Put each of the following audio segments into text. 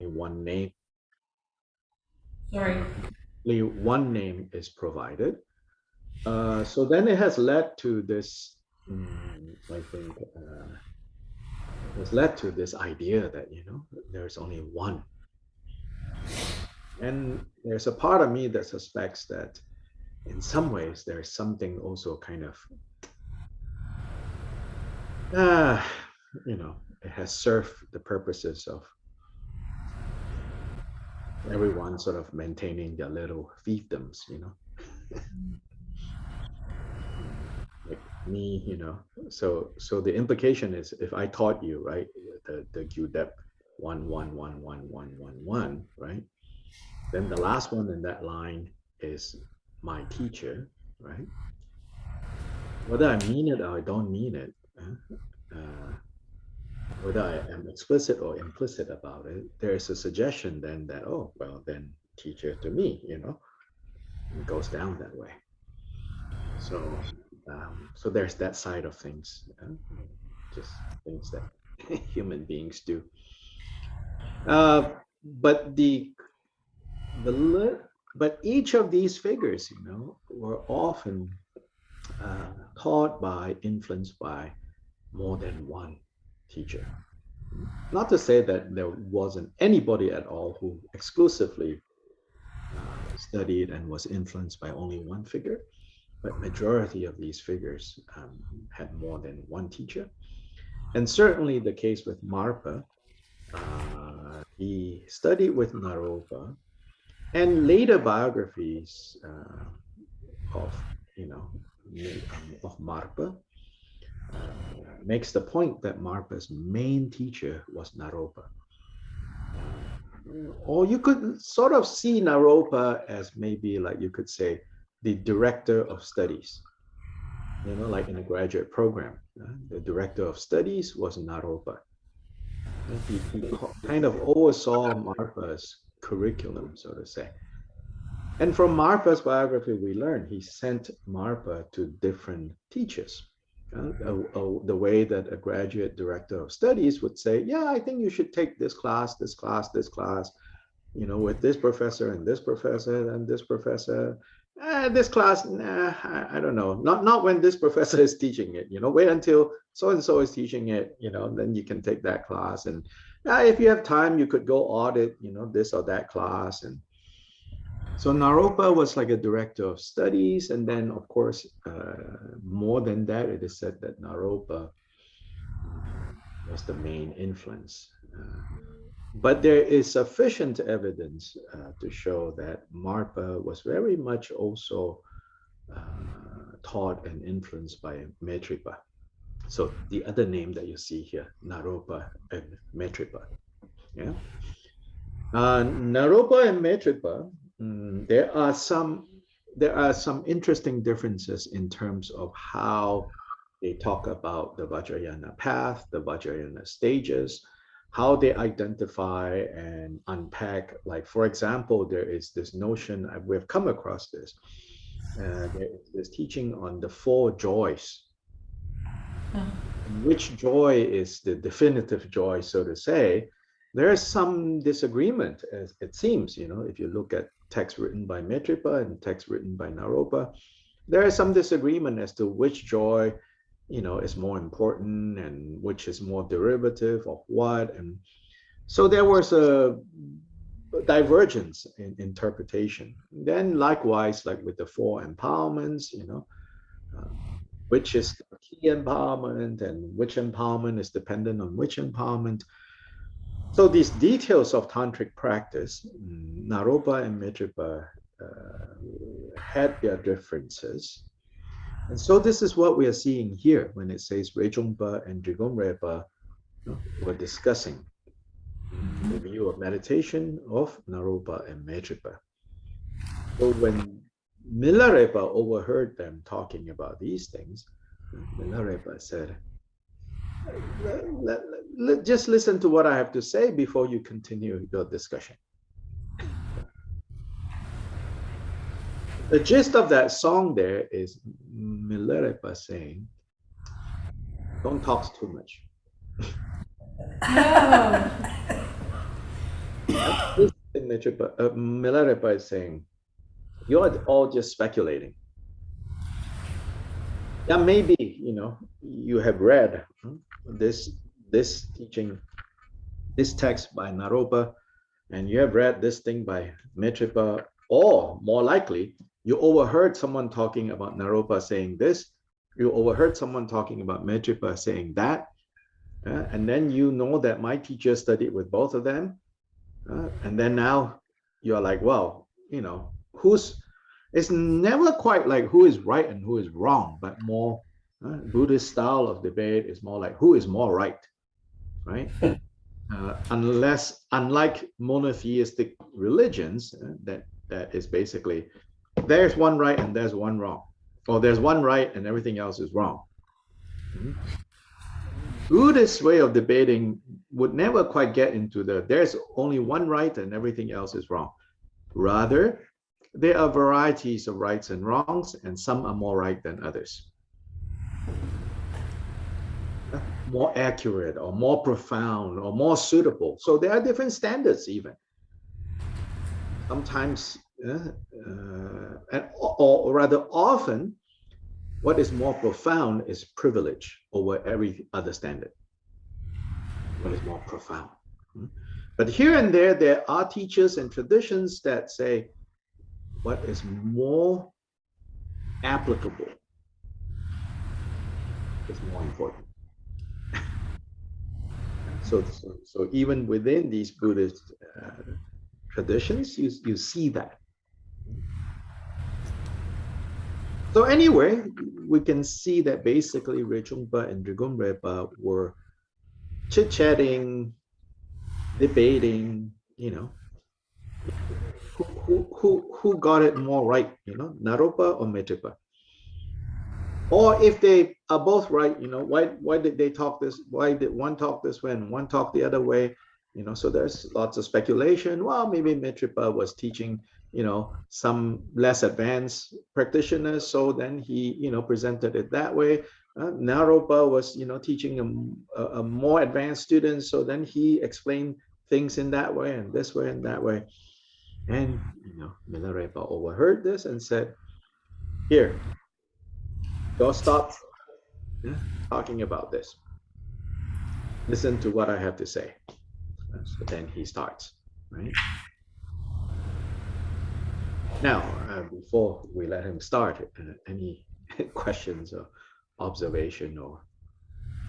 one name. Sorry. Only one name is provided. So then it has led to this, I think, has led to this idea that, there's only one. And there's a part of me that suspects that in some ways there's something also kind of, uh, it has served the purposes of everyone sort of maintaining their little fiefdoms, like me, So the implication is if I taught you, right, the QDEP 1 1 1 1 1 1, right? Then the last one in that line is my teacher, right? Whether I mean it or I don't mean it, uh, whether I am explicit or implicit about it, there is a suggestion then that, oh, well, then teacher to me, it goes down that way. So, so there's that side of things, just things that human beings do. But but each of these figures, were often taught by, influenced by more than one teacher. Not to say that there wasn't anybody at all who exclusively studied and was influenced by only one figure, but majority of these figures had more than one teacher. And certainly the case with Marpa, he studied with Naropa, and later biographies of you know of Marpa makes the point that Marpa's main teacher was Naropa. Or you could sort of see Naropa as maybe, like you could say, the director of studies, like in a graduate program. The director of studies was Naropa. He kind of oversaw Marpa's curriculum, so to say. And from Marpa's biography, we learn he sent Marpa to different teachers. The way that a graduate director of studies would say, yeah, I think you should take this class, this class, this class, with this professor and this professor and this professor. This class, nah, I don't know. Not when this professor is teaching it. Wait until so and so is teaching it. Then you can take that class. And if you have time, you could go audit, this or that class. And so Naropa was like a director of studies, and then of course, more than that, it is said that Naropa was the main influence. But there is sufficient evidence to show that Marpa was very much also taught and influenced by Metripa. So the other name that you see here, Naropa and Metripa. Yeah. Naropa and Metripa, there are some interesting differences in terms of how they talk about the Vajrayana path, the Vajrayana stages, how they identify and unpack. Like, for example, there is this notion, we've come across this, there is this teaching on the four joys. Which joy is the definitive joy, so to say? There's some disagreement, as it seems, if you look at text written by Metripa and text written by Naropa, there is some disagreement as to which joy is more important and which is more derivative of what. And so there was a divergence in interpretation. Then likewise, like with the four empowerments, uh, which is the key empowerment and which empowerment is dependent on which empowerment. So these details of tantric practice, Naropa and Mitripa had their differences. And so this is what we are seeing here when it says Rejungpa and Drigomrepa were discussing the view of meditation of Naropa and Mitripa. So when Milarepa overheard them talking about these things, Milarepa said, just listen to what I have to say before you continue your discussion. The gist of that song there is Milarepa saying, don't talk too much. Oh. This signature, but Milarepa is saying, you're all just speculating. Yeah, maybe, you have read this teaching, this text by Naropa, and you have read this thing by Mitripa, or more likely, you overheard someone talking about Naropa saying this, you overheard someone talking about Mitripa saying that, and then you know that my teacher studied with both of them, and then now you're like, well, who's it's never quite like who is right and who is wrong, but more Buddhist style of debate is more like who is more right, right? Unlike monotheistic religions, that is basically there's one right and there's one wrong, or there's one right and everything else is wrong. Mm-hmm. Buddhist way of debating would never quite get into there's only one right and everything else is wrong. Rather, there are varieties of rights and wrongs, and some are more right than others. More accurate or more profound or more suitable. So there are different standards even. Sometimes, or rather often, what is more profound is privilege over every other standard. What is more profound? But here and there are teachers and traditions that say what is more applicable is more important. So even within these Buddhist traditions, you see that. So anyway, we can see that basically Rechungpa and Drigumrepa were chit-chatting, debating, who got it more right, Naropa or Mitripa. Or if they are both right, why did they talk this? Why did one talk this way and one talk the other way? So there's lots of speculation. Well, maybe Mitripa was teaching, some less advanced practitioners, so then he, presented it that way. Naropa was, teaching a more advanced student, so then he explained things in that way and this way and that way. And, Milarepa overheard this and said, here, go stop talking about this. Listen to what I have to say. So then he starts, right? Now, before we let him start, any questions or observation or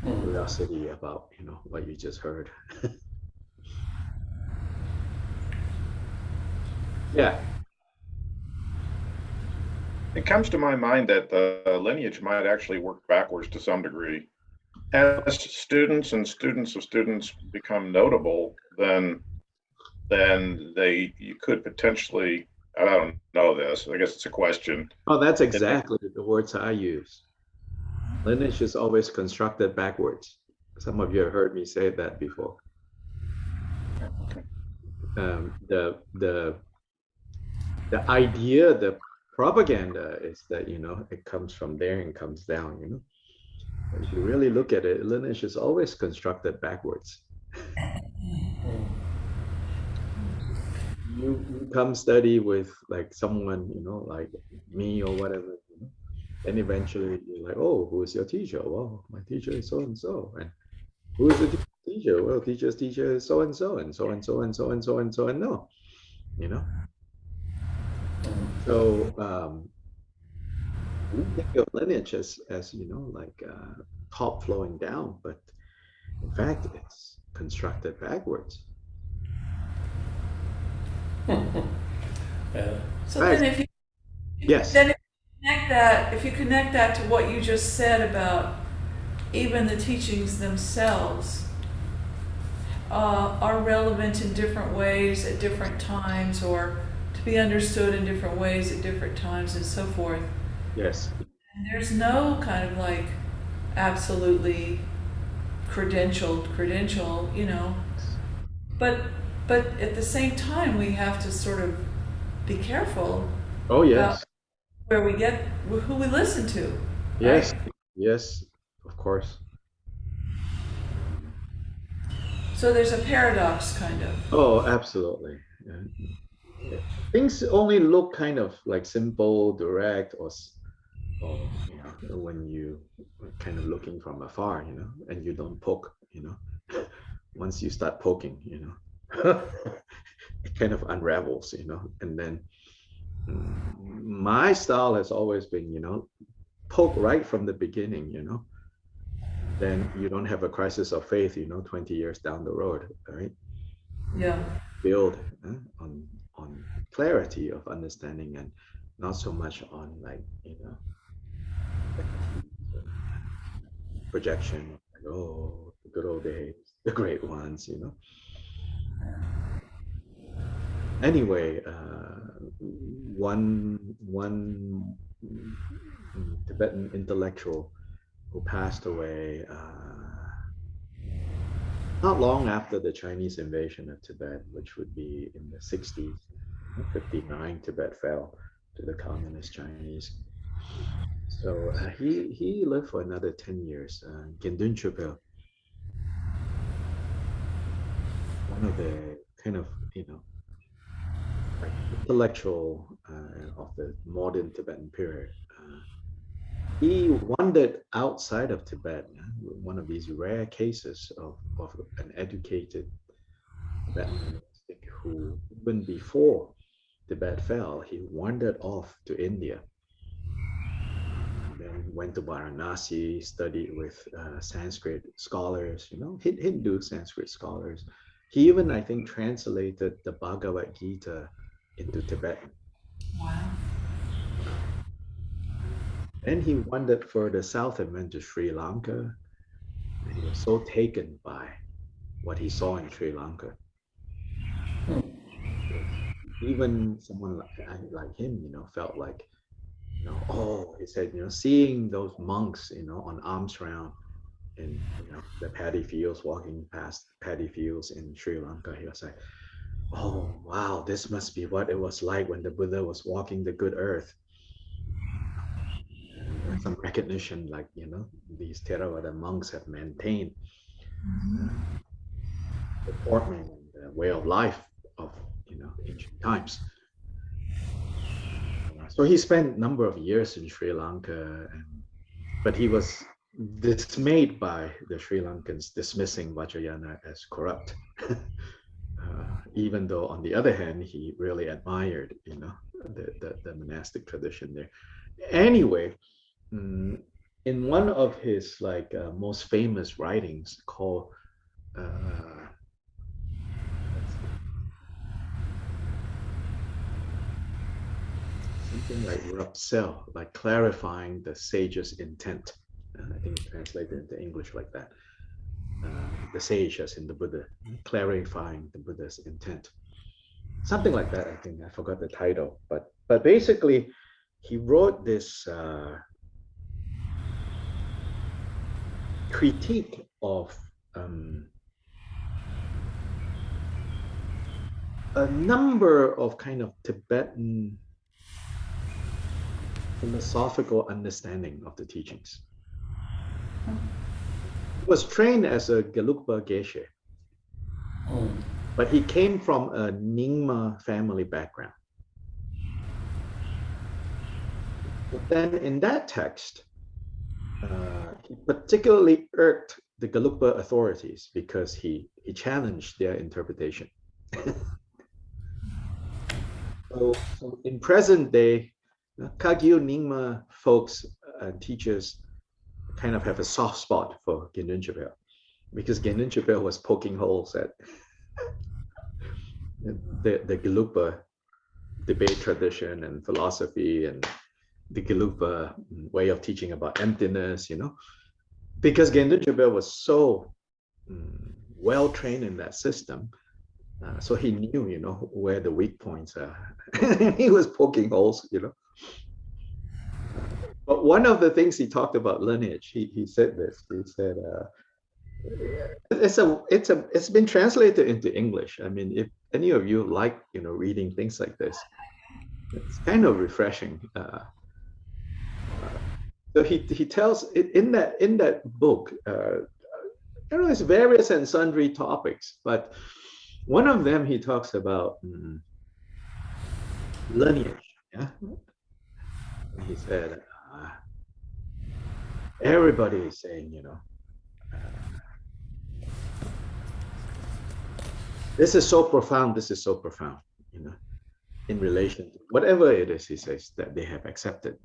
curiosity about, what you just heard? Yeah. It comes to my mind that the lineage might actually work backwards to some degree. As students and students of students become notable, then you could potentially, I don't know this, I guess it's a question. Oh, that's exactly the words I use. Lineage is always constructed backwards. Some of you have heard me say that before. The idea, the propaganda is that, it comes from there and comes down, But if you really look at it, lineage is always constructed backwards. You come study with like someone, like me or whatever, and eventually you're like, oh, who's your teacher? Well, my teacher is so and so. And who is the teacher? Well, teacher's teacher is so and so and so and so and so and so and so and no, So we think of lineage as like top flowing down, but in fact it's constructed backwards. So then if you yes, then if you connect that to what you just said about even the teachings themselves are relevant in different ways at different times, or to be understood in different ways at different times and so forth. yes, And there's no kind of like absolutely credential, but at the same time we have to sort of be careful oh yes, about where we get, who we listen to. yes, right? yes, of course. So there's a paradox, kind of. Oh, absolutely. Yeah. Yeah. Things only look kind of like simple, direct, or when you kind of looking from afar, and you don't poke, once you start poking, it kind of unravels, and then my style has always been, poke right from the beginning, then you don't have a crisis of faith, 20 years down the road, right? Yeah. Build on clarity of understanding and not so much on like, projection, like, oh, the good old days, the great ones, Anyway, one Tibetan intellectual who passed away not long after the Chinese invasion of Tibet, which would be in the 60s. 59, Tibet fell to the communist Chinese. So he lived for another 10 years. Gendun Chöpel, one of the kind of, like intellectual of the modern Tibetan period. He wandered outside of Tibet, one of these rare cases of an educated Tibetan monastic who, even before Tibet fell, he wandered off to India. Then went to Varanasi, studied with Sanskrit scholars, Hindu Sanskrit scholars. He even, I think, translated the Bhagavad Gita into Tibetan. Wow. Then he wandered further south and went to Sri Lanka. And he was so taken by what he saw in Sri Lanka. Even someone like him, felt like, oh, he said, seeing those monks, on alms round in, the paddy fields, walking past paddy fields in Sri Lanka, he was like, oh, wow, this must be what it was like when the Buddha was walking the good earth. And some recognition, like, these Theravada monks have maintained the form and the way of life of, ancient times. So he spent a number of years in Sri Lanka, but he was dismayed by the Sri Lankans dismissing Vajrayana as corrupt. Even though, on the other hand, he really admired, the monastic tradition there. Anyway, in one of his most famous writings called something like Rapsel, like clarifying the sage's intent. I think it's translated into English like that. The sage, as in the Buddha, clarifying the Buddha's intent. Something like that, I think. I forgot the title. But basically, he wrote this critique of a number of kind of Tibetan philosophical understanding of the teachings. He was trained as a Gelugpa Geshe, but he came from a Nyingma family background. But then in that text, he particularly irked the Gelugpa authorities because he challenged their interpretation. So in present day, Kagyu Nyingma folks and teachers kind of have a soft spot for Gendun Chöpel because Gendun Chöpel was poking holes at the Gelugpa debate tradition and philosophy and the Gelugpa way of teaching about emptiness, because Gendun Chöpel was so well trained in that system. So he knew, where the weak points are. He was poking holes, But one of the things he talked about lineage, he said this. He said, it's been translated into English. I mean, if any of you like, reading things like this, it's kind of refreshing. So he tells in that book, it's various and sundry topics, but one of them he talks about lineage. Yeah, he said everybody is saying, this is so profound. This is so profound. In relation to whatever it is, he says that they have accepted.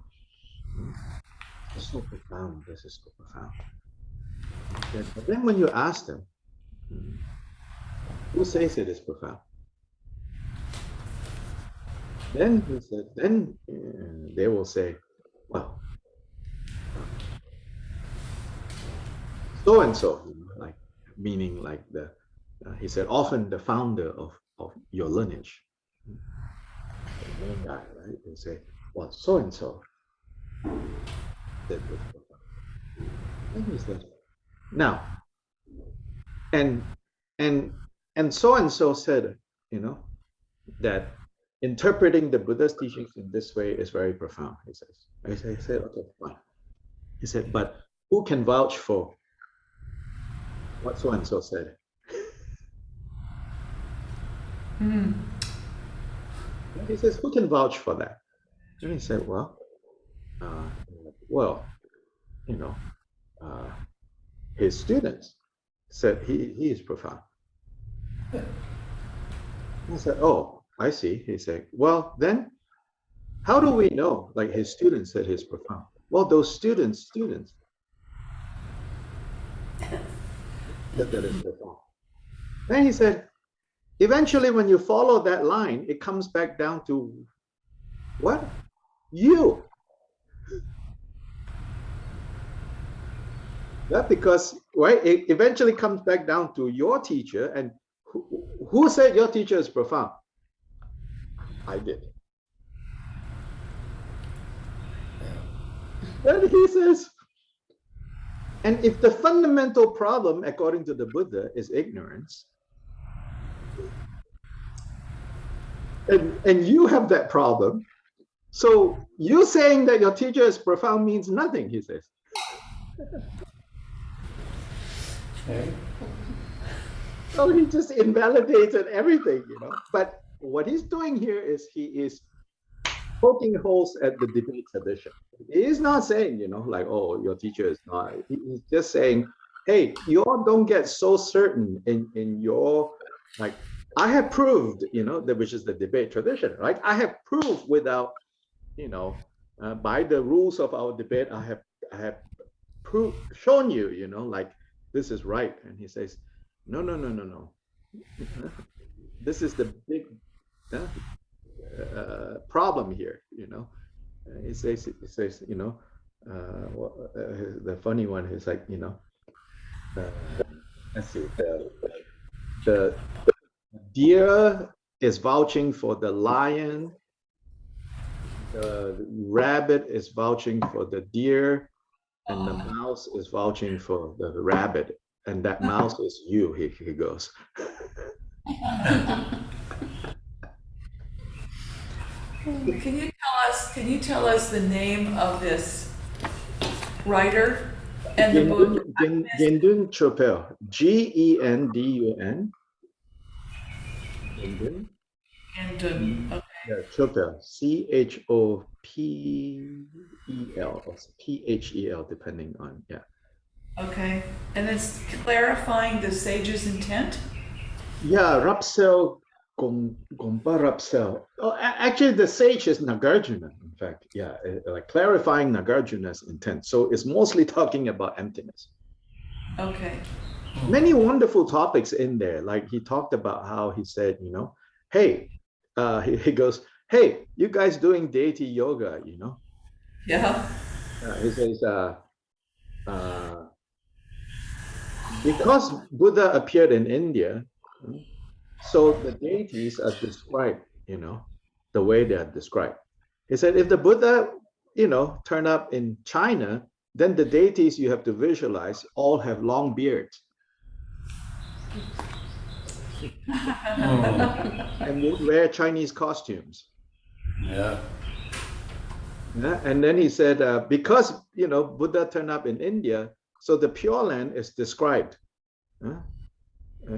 It's so profound. This is so profound. But then when you ask them, who says it is profound? Then he said, then they will say, well, so and so, like meaning like he said, often the founder of your lineage, the main guy, right? They say, well, so and so said this profound. And he said, now, and so said, that interpreting the Buddha's teachings in this way is very profound, he says. I said, okay, fine. He said, but who can vouch for what so and so said? He says, who can vouch for that? And he said, well, his students said he is profound. He said, oh, I see. He said, well, then how do we know? Like his students said he's profound. Well, those students said that is profound. Then he said, eventually when you follow that line, it comes back down to what? You. Yeah, because right, it eventually comes back down to your teacher, and who said your teacher is profound? I did. Then he says, and if the fundamental problem, according to the Buddha, is ignorance, and you have that problem, so you saying that your teacher is profound means nothing, he says. Okay. So he just invalidated everything, But what he's doing here is he is poking holes at the debate tradition. He is not saying, like, oh, your teacher is not. He's just saying, hey, you all don't get so certain in your, like, I have proved, which is the debate tradition, right? I have proved without, by the rules of our debate, I have shown you, like, this is right. And he says, no. This is the big problem here, He says, the funny one is like, let's see, the deer is vouching for the lion, the rabbit is vouching for the deer, and the mouse is vouching for the rabbit, and that mouse is you, he goes. Can you tell us the name of this writer and the book? Gendun Chopel, Gendun. Gendun. Okay. Yeah, Chopel, Chopel, or Phel, depending on, yeah. Okay, and it's clarifying the sage's intent? Yeah, Rapsel, Gompa Rapsel. Oh, actually, the sage is Nagarjuna, in fact. Yeah, like clarifying Nagarjuna's intent. So it's mostly talking about emptiness. Okay. Many wonderful topics in there. Like he talked about how he said, hey, he goes, hey, you guys doing deity yoga, Yeah. He says, because Buddha appeared in India, so the deities are described, the way they are described. He said, if the Buddha, turned up in China, then the deities you have to visualize all have long beards. And would wear Chinese costumes. Yeah. And then he said, because Buddha turned up in India, so the Pure Land is described uh,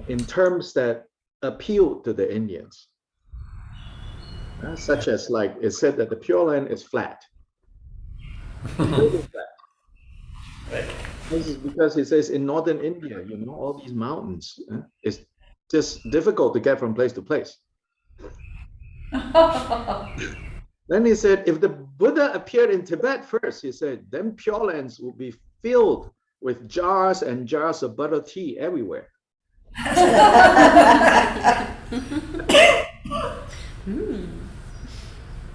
in terms that appeal to the Indians, such as like it said that the Pure Land is flat. Completely flat. Right. This is because he says in northern India, you know, all these mountains, it's just difficult to get from place to place. Then he said, if the Buddha appeared in Tibet first, he said, then Pure Lands will be filled with jars and jars of butter tea everywhere.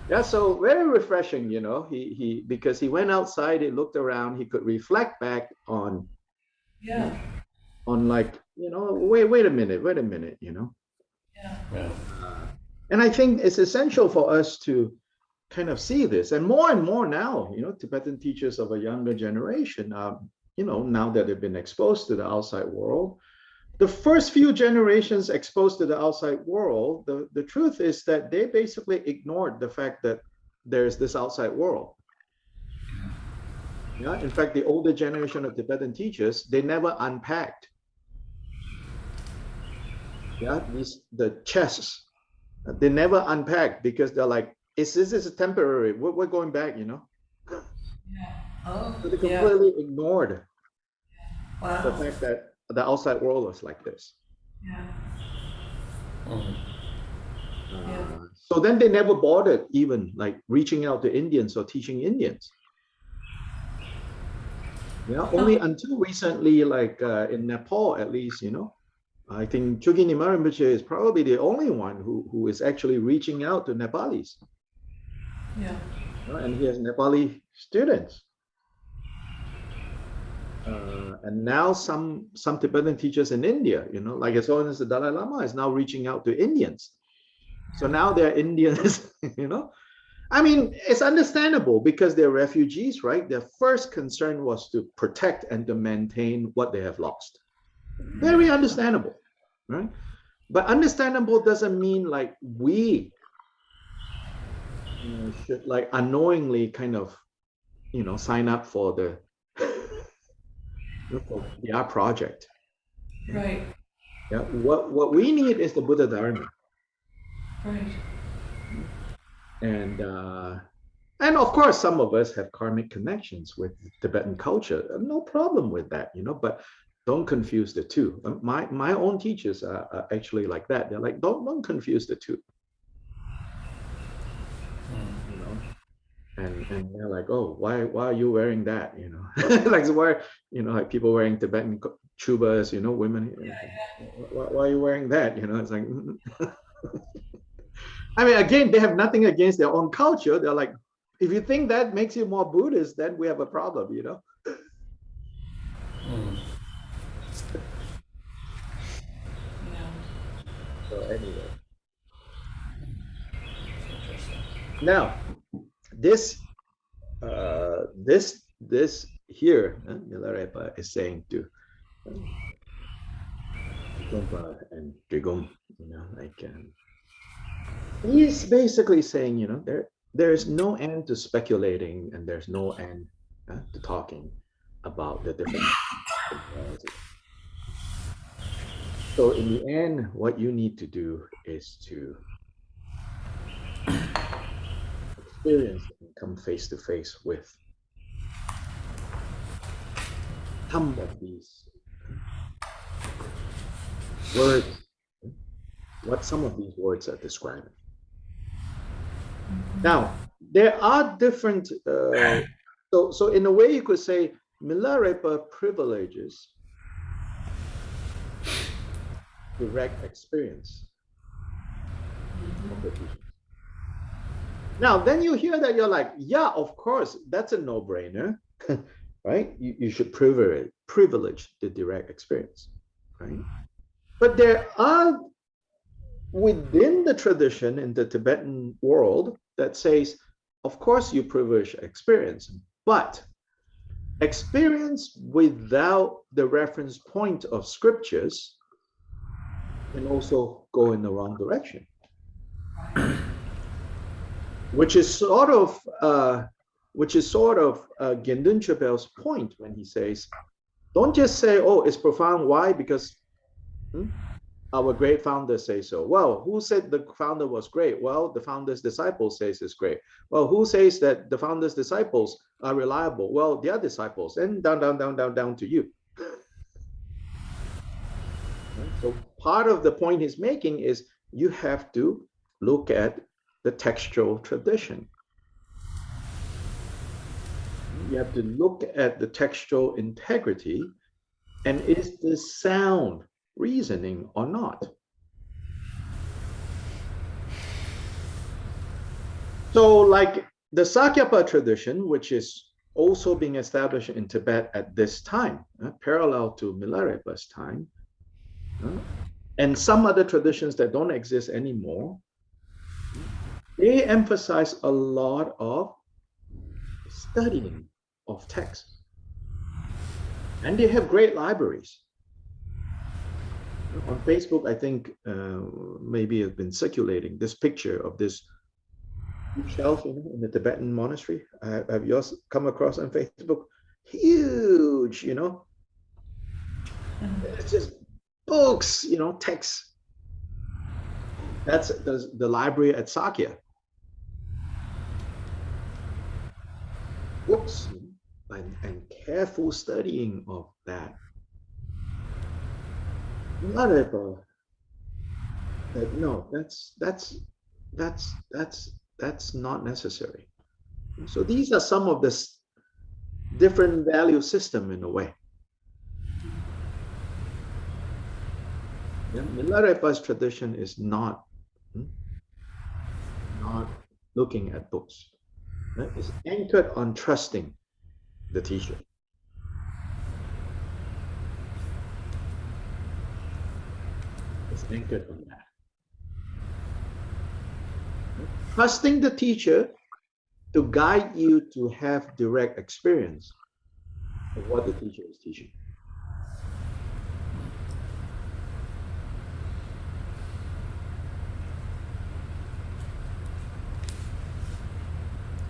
Yeah, so very refreshing, you know. He because he went outside, he looked around, he could reflect back Yeah, on like, you know, wait a minute, you know. yeah, Yeah. And I think it's essential for us to kind of see this, and more now, you know, Tibetan teachers of a younger generation, you know, now that they've been exposed to the outside world, the first few generations exposed to the outside world, the truth is that they basically ignored the fact that there's this outside world. Yeah, in fact, the older generation of Tibetan teachers, they never unpacked. Yeah, the chests, they never unpacked because they're like, this is temporary. We're going back, you know. yeah. Oh, So they yeah. completely ignored the Wow. fact that the outside world was like this. Yeah. Mhm. So then they never bothered even like reaching out to Indians or teaching Indians. Yeah, only until recently, like in Nepal, at least, you know, I think Chogi Nimar Rinpoche is probably the only one who is actually reaching out to Nepalis. Yeah. And he has Nepali students. And now some Tibetan teachers in India, you know, like as long as the Dalai Lama is now reaching out to Indians. So now they're Indians, you know. I mean, it's understandable because they're refugees, right? Their first concern was to protect and to maintain what they have lost. Very understandable, right? But understandable doesn't mean like we should like unknowingly kind of, you know, sign up for the art project. Right. Yeah, what we need is the Buddha Dharma, Right. and of course some of us have karmic connections with Tibetan culture. No problem with that, you know. But don't confuse the two. My own teachers are actually like that. They're like, don't confuse the two, you know. And they're like, oh, why are you wearing that, you know? Like why, you know, like people wearing Tibetan chubas, you know, women, why are you wearing that, you know? It's like I mean, again, they have nothing against their own culture. They're like, if you think that makes you more Buddhist, then we have a problem, you know. Mm. Yeah. So anyway, now this this here, Milarepa is saying to Trungpa and Drigum, you know, like he's basically saying, you know, there's no end to speculating and there's no end to talking about the different technologies. So in the end, what you need to do is to experience and come face to face with some of these words, what some of these words are describing. Now, there are different, so in a way you could say Milarepa privileges direct experience of the teachings. Now, then you hear that, you're like, yeah, of course, that's a no-brainer, right? You should privilege the direct experience, right? But there are within the tradition in the Tibetan world that says, of course, you privilege experience, but experience without the reference point of scriptures can also go in the wrong direction. Which is sort of Gendun Chapel's point when he says, Don't just say, oh, it's profound. Why? Because our great founder say so. Well, who said the founder was great? Well, the founder's disciples says it's great. Well, who says that the founder's disciples are reliable? Well, their disciples, and down to you. So part of the point he's making is you have to look at the textual tradition. You have to look at the textual integrity, and is this sound reasoning or not? So like the Sakyapa tradition, which is also being established in Tibet at this time, parallel to Milarepa's time, and some other traditions that don't exist anymore, they emphasize a lot of studying of text. And they have great libraries. On Facebook, I think maybe it's been circulating this picture of this shelf in the Tibetan monastery. Have yours come across on Facebook? Huge, it's just books, texts. That's the library at Sakya. Books and careful studying of that. Milarepa said, no, that's not necessary. So these are some of the different value system in a way. Milarepa's tradition is not looking at books. It's anchored on trusting the teacher. It's anchored on that. Trusting the teacher to guide you to have direct experience of what the teacher is teaching.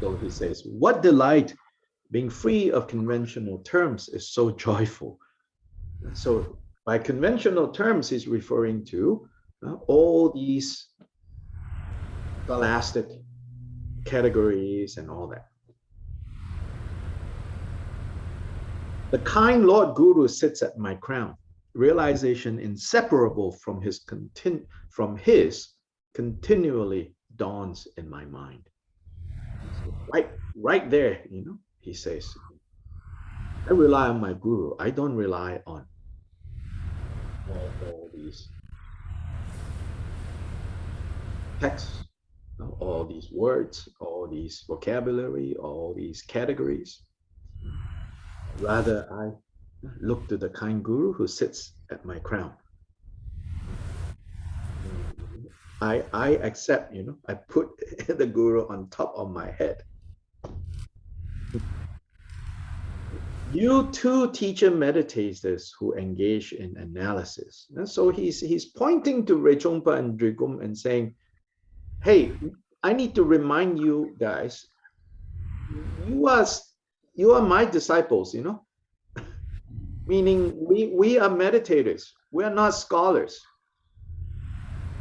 So he says, what delight being free of conventional terms is so joyful. So by conventional terms, he's referring to all these scholastic categories and all that. The kind Lord Guru sits at my crown, realization inseparable from his continually dawns in my mind. So right there, he says, I rely on my guru. I don't rely on all these texts, all these words, all these vocabulary, all these categories. Rather, I look to the kind guru who sits at my crown. I accept, I put the guru on top of my head. You too, teacher meditators who engage in analysis. And so he's pointing to Rechongpa and Drigum and saying, hey, I need to remind you guys, you are my disciples, meaning we are meditators. We are not scholars,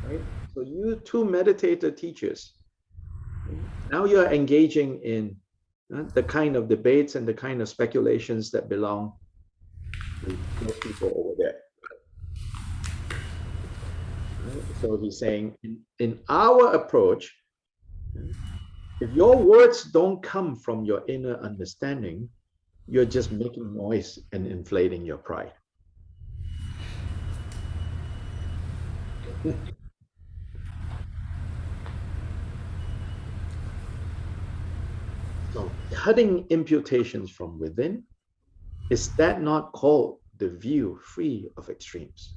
right? So you two meditator teachers, now you're engaging in the kind of debates and the kind of speculations that belong to those people over there. So he's saying, in our approach, if your words don't come from your inner understanding, you're just making noise and inflating your pride. So cutting imputations from within, is that not called the view free of extremes?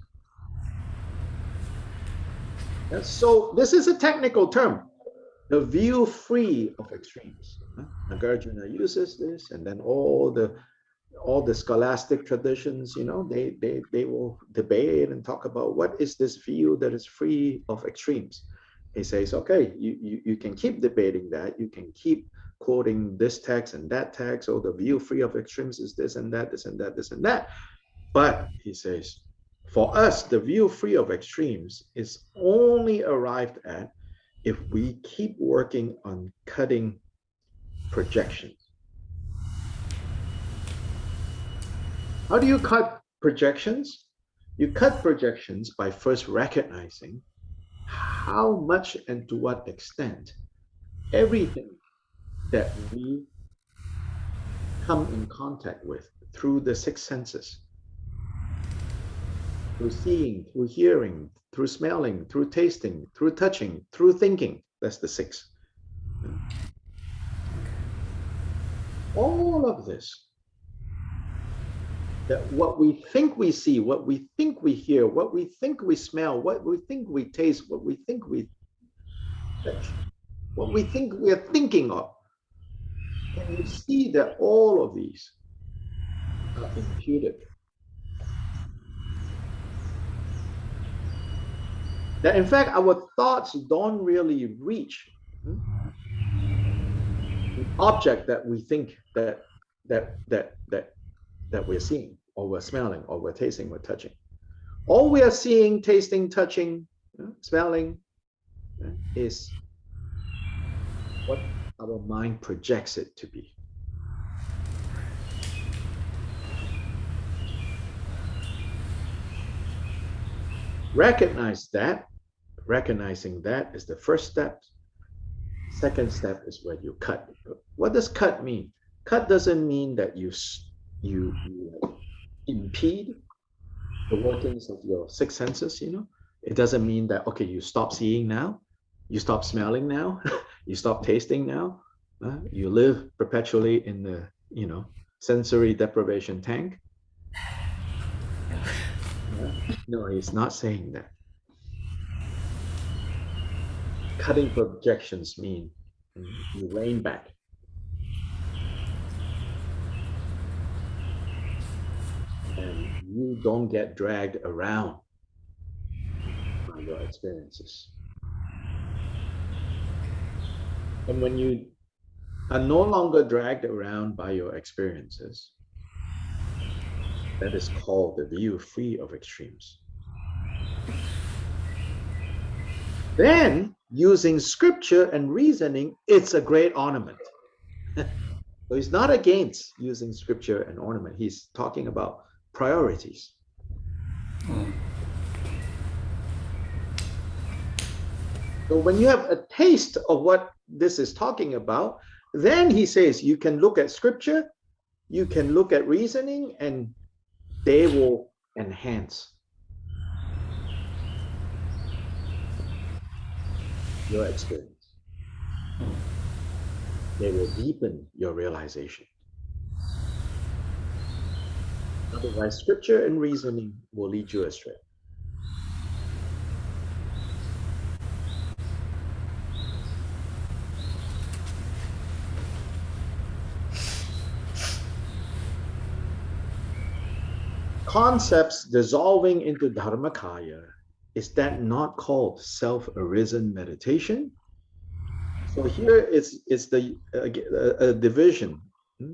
So this is a technical term, the view free of extremes. Nagarjuna uses this, and then all the scholastic traditions, they will debate and talk about what is this view that is free of extremes. He says, okay, you can keep debating that, you can keep quoting this text and that text, or the view free of extremes is this and that, this and that, this and that. But he says, for us, the view free of extremes is only arrived at if we keep working on cutting projections. How do you cut projections? You cut projections by first recognizing how much and to what extent everything that we come in contact with through the six senses, through seeing, through hearing, through smelling, through tasting, through touching, through thinking. That's the six. All of this, that what we think we see, what we think we hear, what we think we smell, what we think we taste, what we think we touch, what we think we are thinking of. Can you see that all of these are imputed? That in fact our thoughts don't really reach the object that we think that we're seeing, or we're smelling, or we're tasting, we're touching. All we are seeing, tasting, touching, smelling is what our mind projects it to be. Recognize that. Recognizing that is the first step. Second step is where you cut. What does cut mean? Cut doesn't mean that you impede the workings of your six senses, you know. It doesn't mean that, okay, you stop seeing now, you stop smelling now, you stop tasting now, you live perpetually in the, you know, sensory deprivation tank. No, he's not saying that. Cutting projections mean you rein back. And you don't get dragged around by your experiences. And when you are no longer dragged around by your experiences, that is called the view free of extremes. Then, using scripture and reasoning, it's a great ornament. So he's not against using scripture and ornament. He's talking about priorities. So when you have a taste of what this is talking about, then he says you can look at scripture, you can look at reasoning, and they will enhance your experience. They will deepen your realization. Otherwise, scripture and reasoning will lead you astray. Concepts dissolving into Dharmakaya, is that not called self-arisen meditation? So here it's the a division,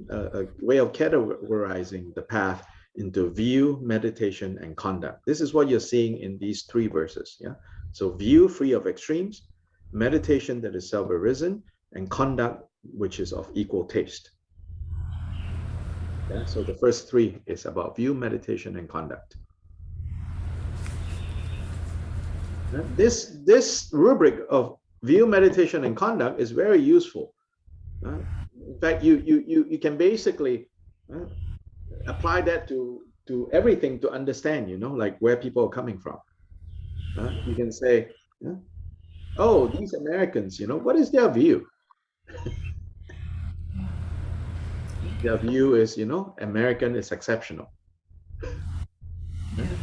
a way of categorizing the path into view, meditation, and conduct. This is what you're seeing in these three verses. Yeah. So view free of extremes, meditation that is self-arisen, and conduct which is of equal taste. Yeah. So the first three is about view, meditation, and conduct. This rubric of view, meditation, and conduct is very useful. In fact, you can basically apply that to everything to understand, you know, like where people are coming from. You can say, oh, these Americans, you know, what is their view? Their view is, you know, American is exceptional.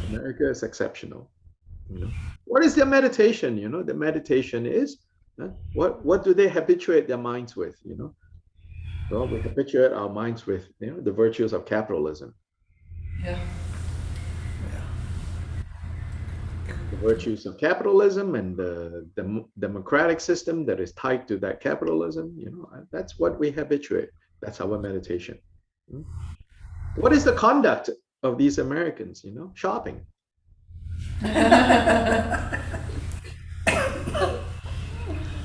America is exceptional. You know, what is their meditation? You know, the meditation is what do they habituate their minds with? You know, well, we habituate our minds with, you know, the virtues of capitalism. Yeah. The virtues of capitalism and the democratic system that is tied to that capitalism. You know, that's what we habituate. That's our meditation. What is the conduct of these Americans, shopping.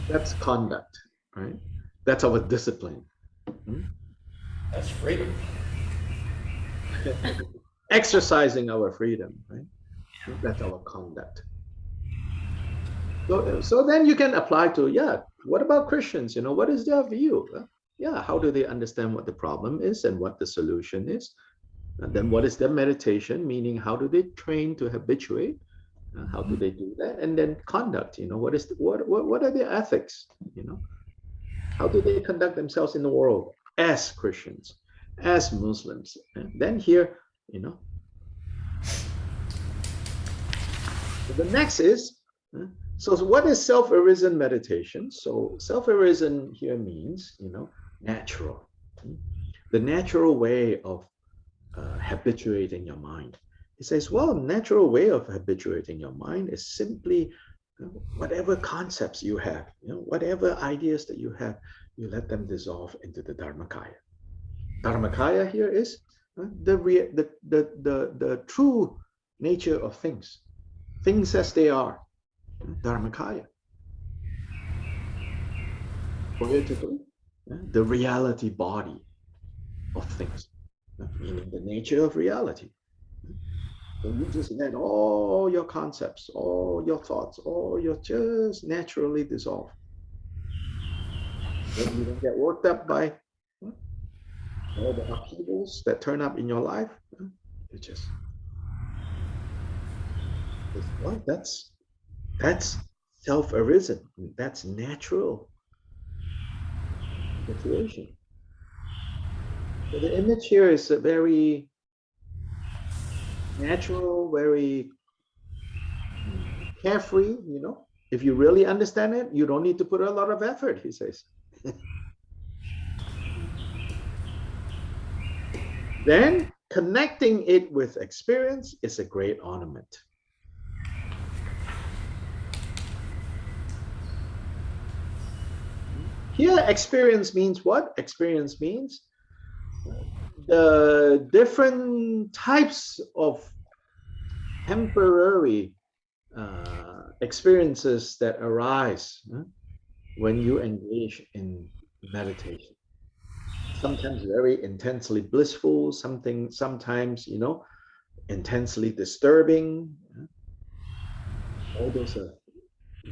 That's conduct, right? That's our discipline. Hmm? That's freedom. Exercising our freedom, right? That's our conduct. So then you can apply to, yeah, what about Christians? What is their view? Yeah, how do they understand what the problem is and what the solution is? And then what is their meditation? Meaning, how do they train to habituate? How do they do that? And then conduct, what are their ethics? How do they conduct themselves in the world as Christians, as Muslims? And then here, the next is, so what is self-arisen meditation? So self-arisen here means, natural. The natural way of habituating your mind. He says, well, natural way of habituating your mind is simply whatever concepts you have, whatever ideas that you have, you let them dissolve into the Dharmakaya. Dharmakaya here is the true nature of things as they are. Dharmakaya. Poetically, the reality body of things, meaning the nature of reality. So you just let all your concepts, all your thoughts, all your just naturally dissolve. Then you don't get worked up by all the upheavals that turn up in your life. You just, well, that's self-arisen. That's natural situation. So the image here is a very natural, very carefree, If you really understand it, you don't need to put a lot of effort, he says. Then connecting it with experience is a great ornament. Here, experience means what? Experience means the different types of temporary experiences that arise when you engage in meditation. Sometimes very intensely blissful, sometimes, intensely disturbing. All those are,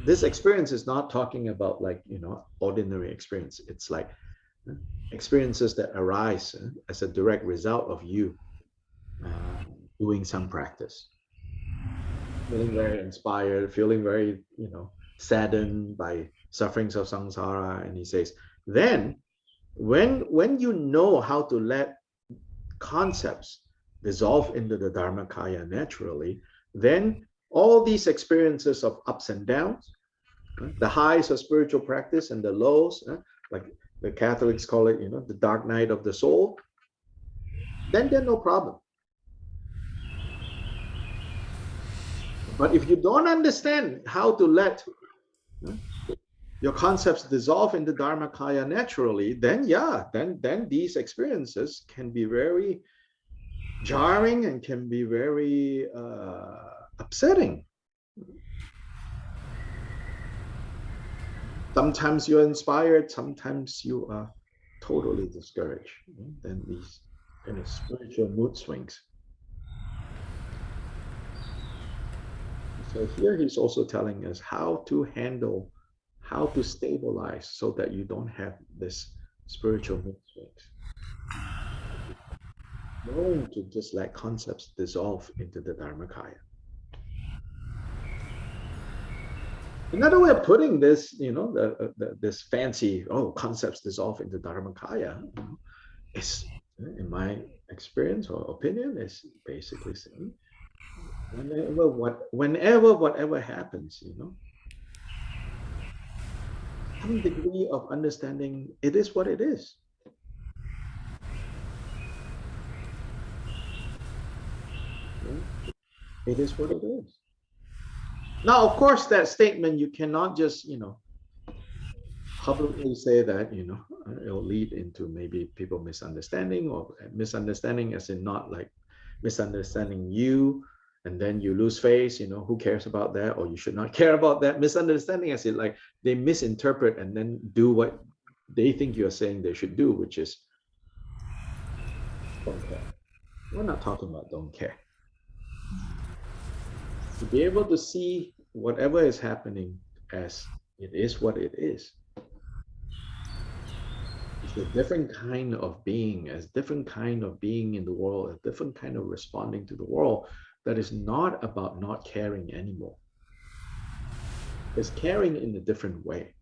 this experience is not talking about like, ordinary experience. It's like experiences that arise as a direct result of you doing some practice. Feeling very inspired, feeling very, saddened by sufferings of samsara. And he says, then when you know how to let concepts dissolve into the Dharmakaya naturally, then all these experiences of ups and downs, the highs of spiritual practice and the lows, like the Catholics call it, the dark night of the soul, then they're no problem. But if you don't understand how to let your concepts dissolve into Dharmakaya naturally, then then these experiences can be very jarring and can be very upsetting. Sometimes you're inspired, sometimes you are totally discouraged. Then these kind of spiritual mood swings. So here he's also telling us how to handle, how to stabilize so that you don't have this spiritual mood swings. Knowing to just let concepts dissolve into the Dharmakaya. Another way of putting this, this fancy, concepts dissolve into Dharmakaya, is, in my experience or opinion, is basically saying, whenever whatever happens, some degree of understanding, it is what it is. It is what it is. Now, of course, that statement, you cannot just, publicly say that, it'll lead into maybe people misunderstanding, or misunderstanding as in not like misunderstanding you, and then you lose face, who cares about that, or you should not care about that. Misunderstanding, as it like they misinterpret and then do what they think you're saying they should do, which is don't care. We're not talking about don't care. To be able to see whatever is happening as it is what it is. It's a different kind of being, as different kind of being in the world, a different kind of responding to the world that is not about not caring anymore. It's caring in a different way.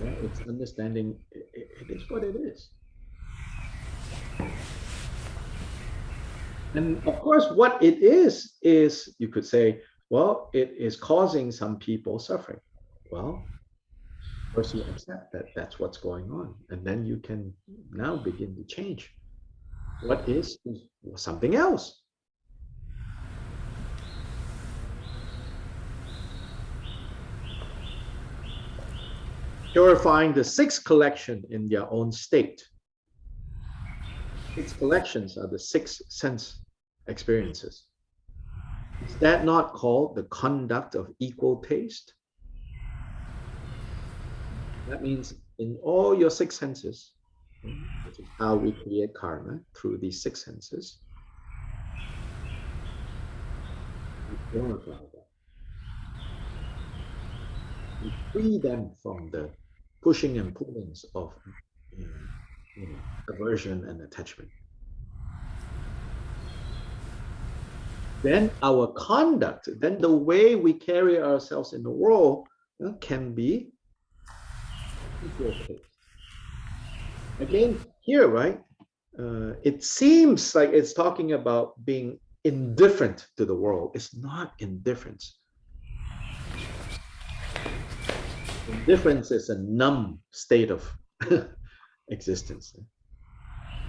Yeah, it's understanding it is what it is. And of course, what it is you could say, well, it is causing some people suffering. Well, first you accept that that's what's going on, and then you can now begin to change. What is something else. Purifying the sixth collection in their own state. Six collections are the six sense experiences. Is that not called the conduct of equal taste? That means in all your six senses, which is how we create karma through these six senses, we purify them. We free them from the pushing and pullings of aversion and attachment. Then our conduct, then the way we carry ourselves in the world can be equal taste. Again, here, right? It seems like it's talking about being indifferent to the world. It's not indifference. Indifference is a numb state of existence,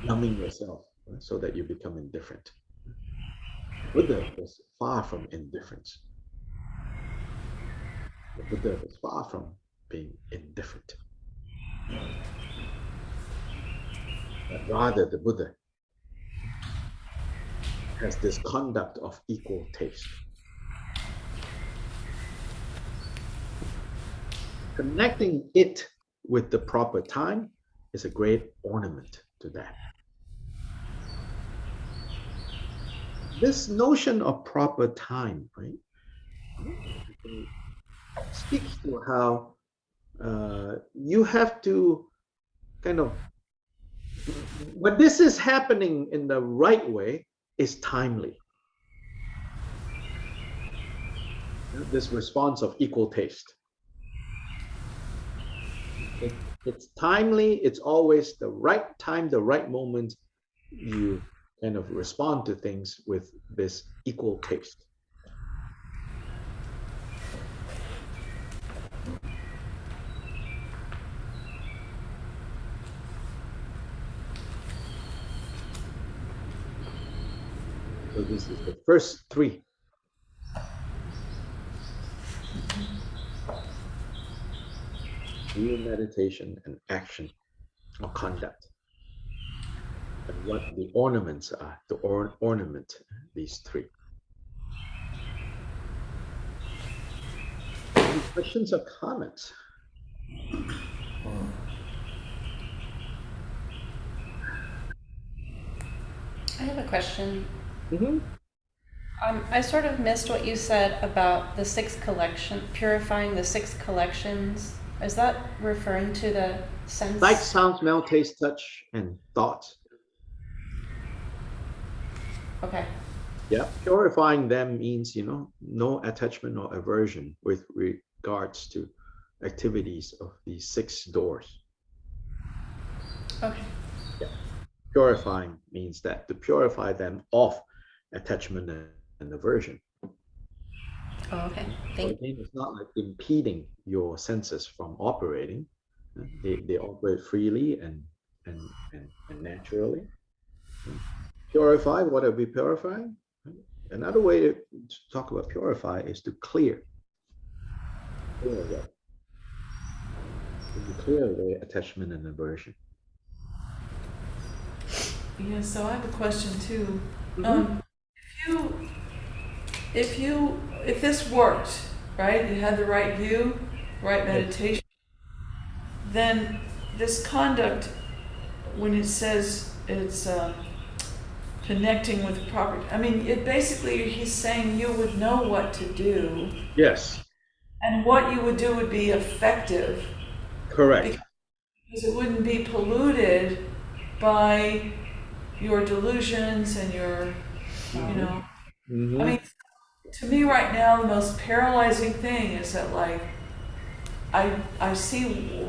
numbing yourself so that you become indifferent. Buddha was far from indifference. The Buddha was far from being indifferent. But rather, the Buddha has this conduct of equal taste. Connecting it with the proper time is a great ornament to that. This notion of proper time, right, speaks to how you have to kind of, when this is happening in the right way, is timely. This response of equal taste. It's timely, it's always the right time, the right moment. You kind of respond to things with this equal taste. So this is the first three. Real meditation and action or conduct. And what the ornaments are, the ornament these three. Any questions or comments? I have a question. Mm-hmm. I sort of missed what you said about the six collection, purifying the six collections. Is that referring to the sense? Sight, sound, smell, taste, touch, and thoughts. Okay. Yeah, purifying them means, no attachment or aversion with regards to activities of these six doors. Okay. Yeah. Purifying means that to purify them of attachment and aversion. Oh, okay. So again, it's not like impeding your senses from operating. They operate freely and naturally. Purify, what are we purifying? Another way to talk about purify is to clear. Clear away attachment and aversion. Yeah, so I have a question too. Mhm. If this worked, right, you had the right view, right meditation, then this conduct, when it says it's connecting with the proper, I mean, it basically, he's saying you would know what to do, Yes, and what you would do would be effective, correct. because it wouldn't be polluted by your delusions and your, you know, I Mhm. mean, to me right now, the most paralyzing thing is that like I see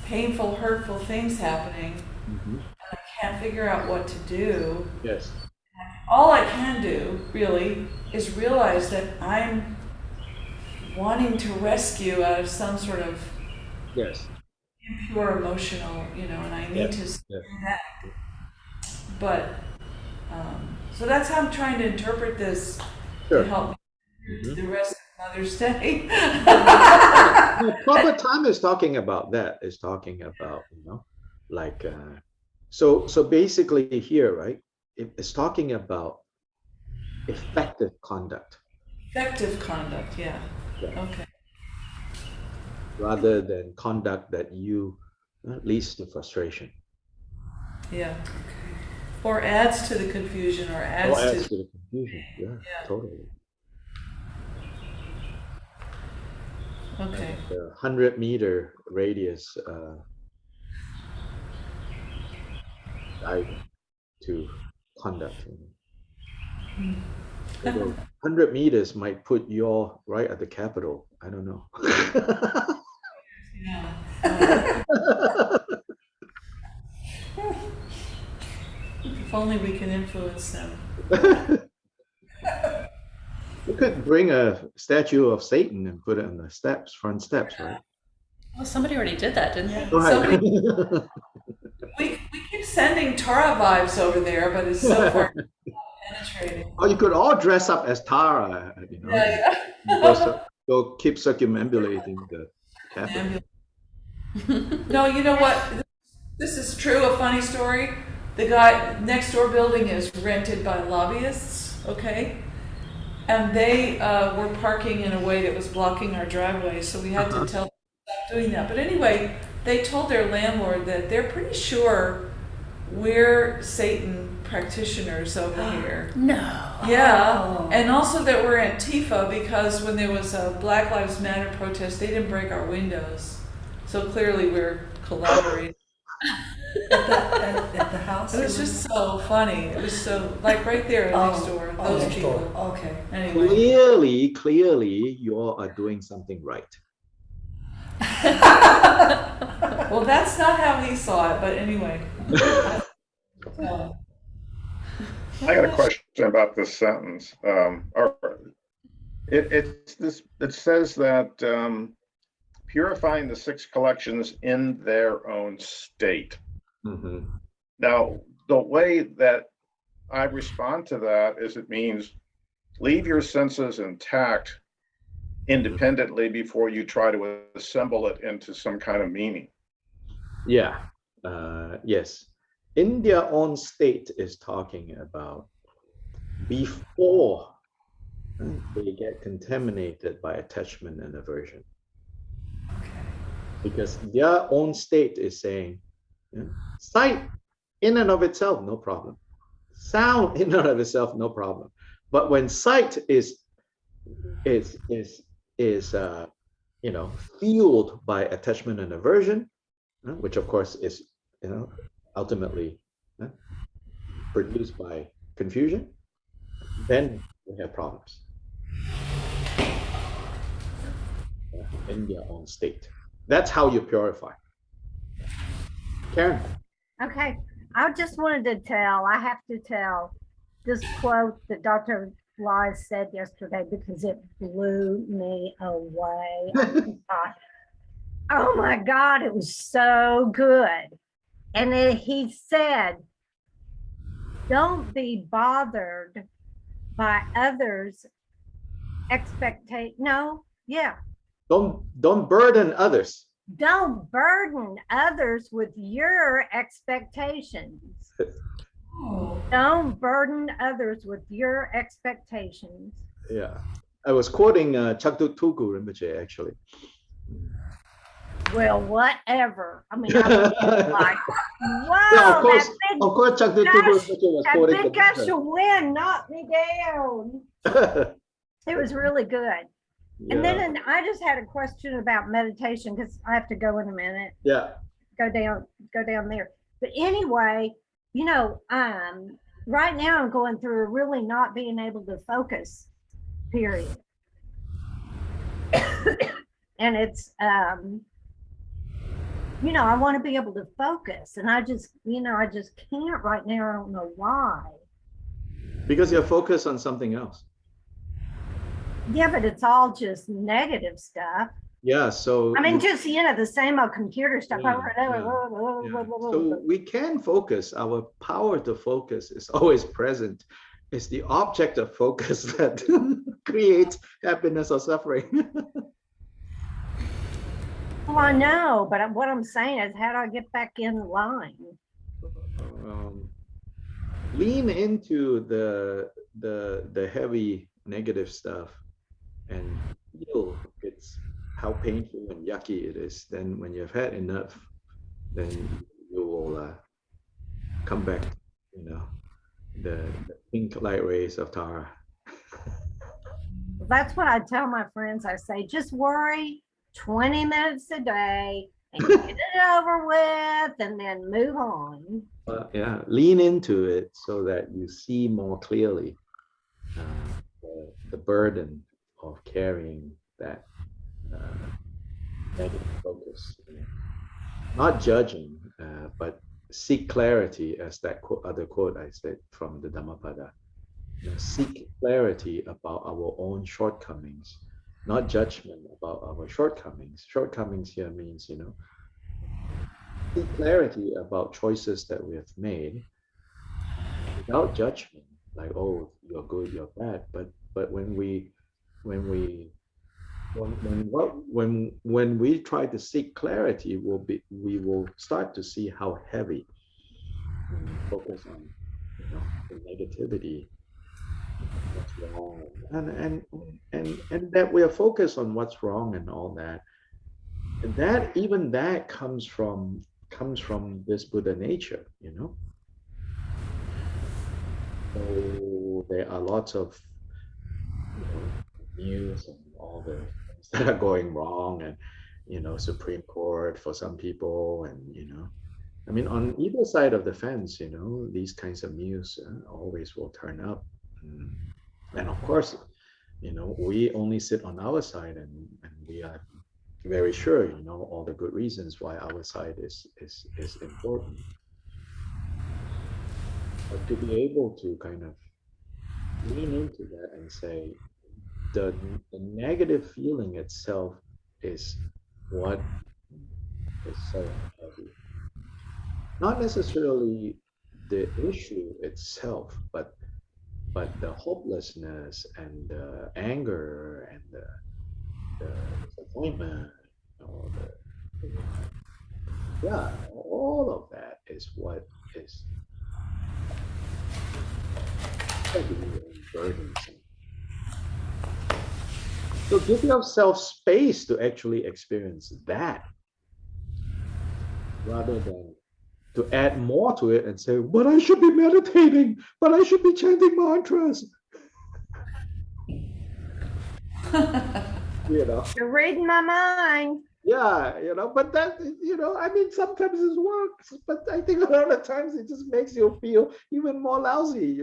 painful, hurtful things happening. Mhm. I can't figure out what to do. Yes, All I can do really is realize that I'm wanting to rescue out of some sort of yes, impure emotional, and I need yes, to see yes. that. But so that's how I'm trying to interpret this to Sure. help me through Mhm. the rest of Mother's Day. The proper time is talking about that, is talking about, like, so basically here, right? It's talking about effective conduct, Effective conduct, yeah. yeah, Okay. rather than conduct that you leads to frustration Yeah. Or adds to the confusion or or adds adds to, to the confusion. Yeah, yeah. totally. Okay. The 100-meter radius guide to conduct. Although 100 meters might put you all right at the Capitol. I don't know. Yeah. If only we can influence them. You could bring a statue of Satan and put it on the steps, front steps, right? Well, somebody already did that, didn't they? So Right. we keep sending Tara vibes over there, but it's so far penetrating. Or you could all dress up as Tara, Yeah, and go keep circumambulating the Capitol. No, you know what? This is true, a funny story. The guy next door building is rented by lobbyists, okay? And they were parking in a way that was blocking our driveway, so we had to tell them to stop doing that. But anyway, they told their landlord that they're pretty sure we're Satan practitioners over here. No. Yeah, and also that we're Antifa because when there was a Black Lives Matter protest, they didn't break our windows. So clearly we're collaborating. At the house? It was just so funny. It was so, like right there next door, Oh, those next people. door. Okay. Anyway. Clearly, you all are doing something right. Well, that's not how he saw it, but anyway. I got a question about this sentence. It says that purifying the six collections in their own state. Mhm. Now, the way that I respond to that is it means leave your senses intact independently before you try to assemble it into some kind of meaning. Yeah. Yes. In their own state is talking about before they get contaminated by attachment and aversion. Because their own state is saying, sight in and of itself, no problem. Sound in and of itself, no problem. But when sight is fueled by attachment and aversion, which of course is ultimately produced by confusion, then we have problems in their own state. That's how you purify. Karen. Okay, I just wanted to I have to tell this quote that Dr. Wise said yesterday because it blew me away. I thought, oh my God, it was so good. And then he said, don't be bothered by others' expectation. No, yeah. Don't burden others. Don't burden others with your expectations. Oh, Don't burden others with your expectations. Yeah. I was quoting Chakduk Rinpoche, actually. Well, whatever. I mean, I was like, Yeah, whoa, of course, Chakduk gush, Rinpoche was that quoting big gush the of wind knocked me down. Buddha. It was really good. And Yeah, then I just had a question about meditation because I have to go in a minute, yeah. go down there. But anyway, right now I'm going through a really not being able to focus period. And it's I want to be able to focus and I just can't right now. I don't know why. Because you're focused on something else. Yeah, but it's all just negative stuff. Yeah, so I mean, just the same old computer stuff Yeah, over and over. yeah. So we can focus. Our power to focus is always present. It's the object of focus that creates happiness or suffering. Well, I know, but what I'm saying is, how do I get back in line? um, Lean into the heavy negative stuff and feel it's how painful and yucky it is. Then when you've had enough, then you will come back, the pink light rays of Tara. That's what I tell my friends. I say, just worry 20 minutes a day and get it over with and then move on. Yeah, lean into it so that you see more clearly the burden of carrying that negative focus. Not judging, but seek clarity, as that other quote I said from the Dhammapada. Seek clarity about our own shortcomings, not judgment about our shortcomings. Shortcomings here means, seek clarity about choices that we have made without judgment, like, oh, you're good, you're bad. But when we try to seek clarity, we will start to see how heavy when we focus on the negativity, what's wrong, and that we are focused on what's wrong and all that. And that comes from this Buddha nature, So there are lots of news and all the things that are going wrong, and Supreme Court for some people, and I mean, on either side of the fence, these kinds of news always will turn up. And of course, we only sit on our side, and we are very sure, all the good reasons why our side is important. But to be able to kind of lean into that and say, the negative feeling itself is what is so heavy. Not necessarily the issue itself, but the hopelessness and the anger and the disappointment, or all of that is what is heavy and burdensome. So give yourself space to actually experience that, rather than to add more to it and say, but I should be meditating, but I should be chanting mantras. You're reading my mind. Yeah, but that, I mean, sometimes it works, but I think a lot of times it just makes you feel even more lousy,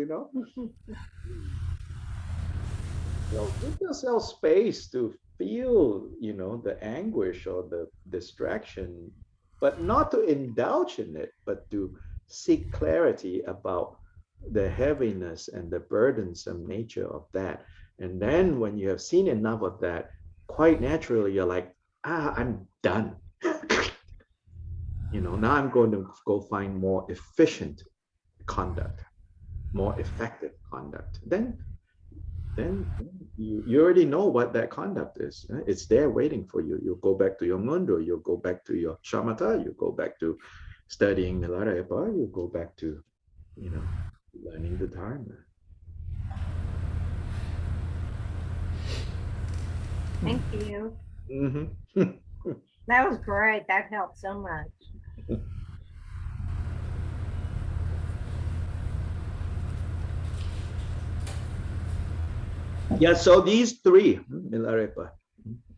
give yourself space to feel, the anguish or the distraction, but not to indulge in it, but to seek clarity about the heaviness and the burdensome nature of that. And then when you have seen enough of that, quite naturally, you're like, I'm done. Now I'm going to go find more efficient conduct, more effective conduct. Then you already know what that conduct is. Right? It's there waiting for you. You'll go back to your mundo, you'll go back to your shamatha, you go back to studying Milarepa, you go back to, learning the Dharma. Thank you. Mm-hmm. That was great. That helped so much. Yeah, so these three, Milarepa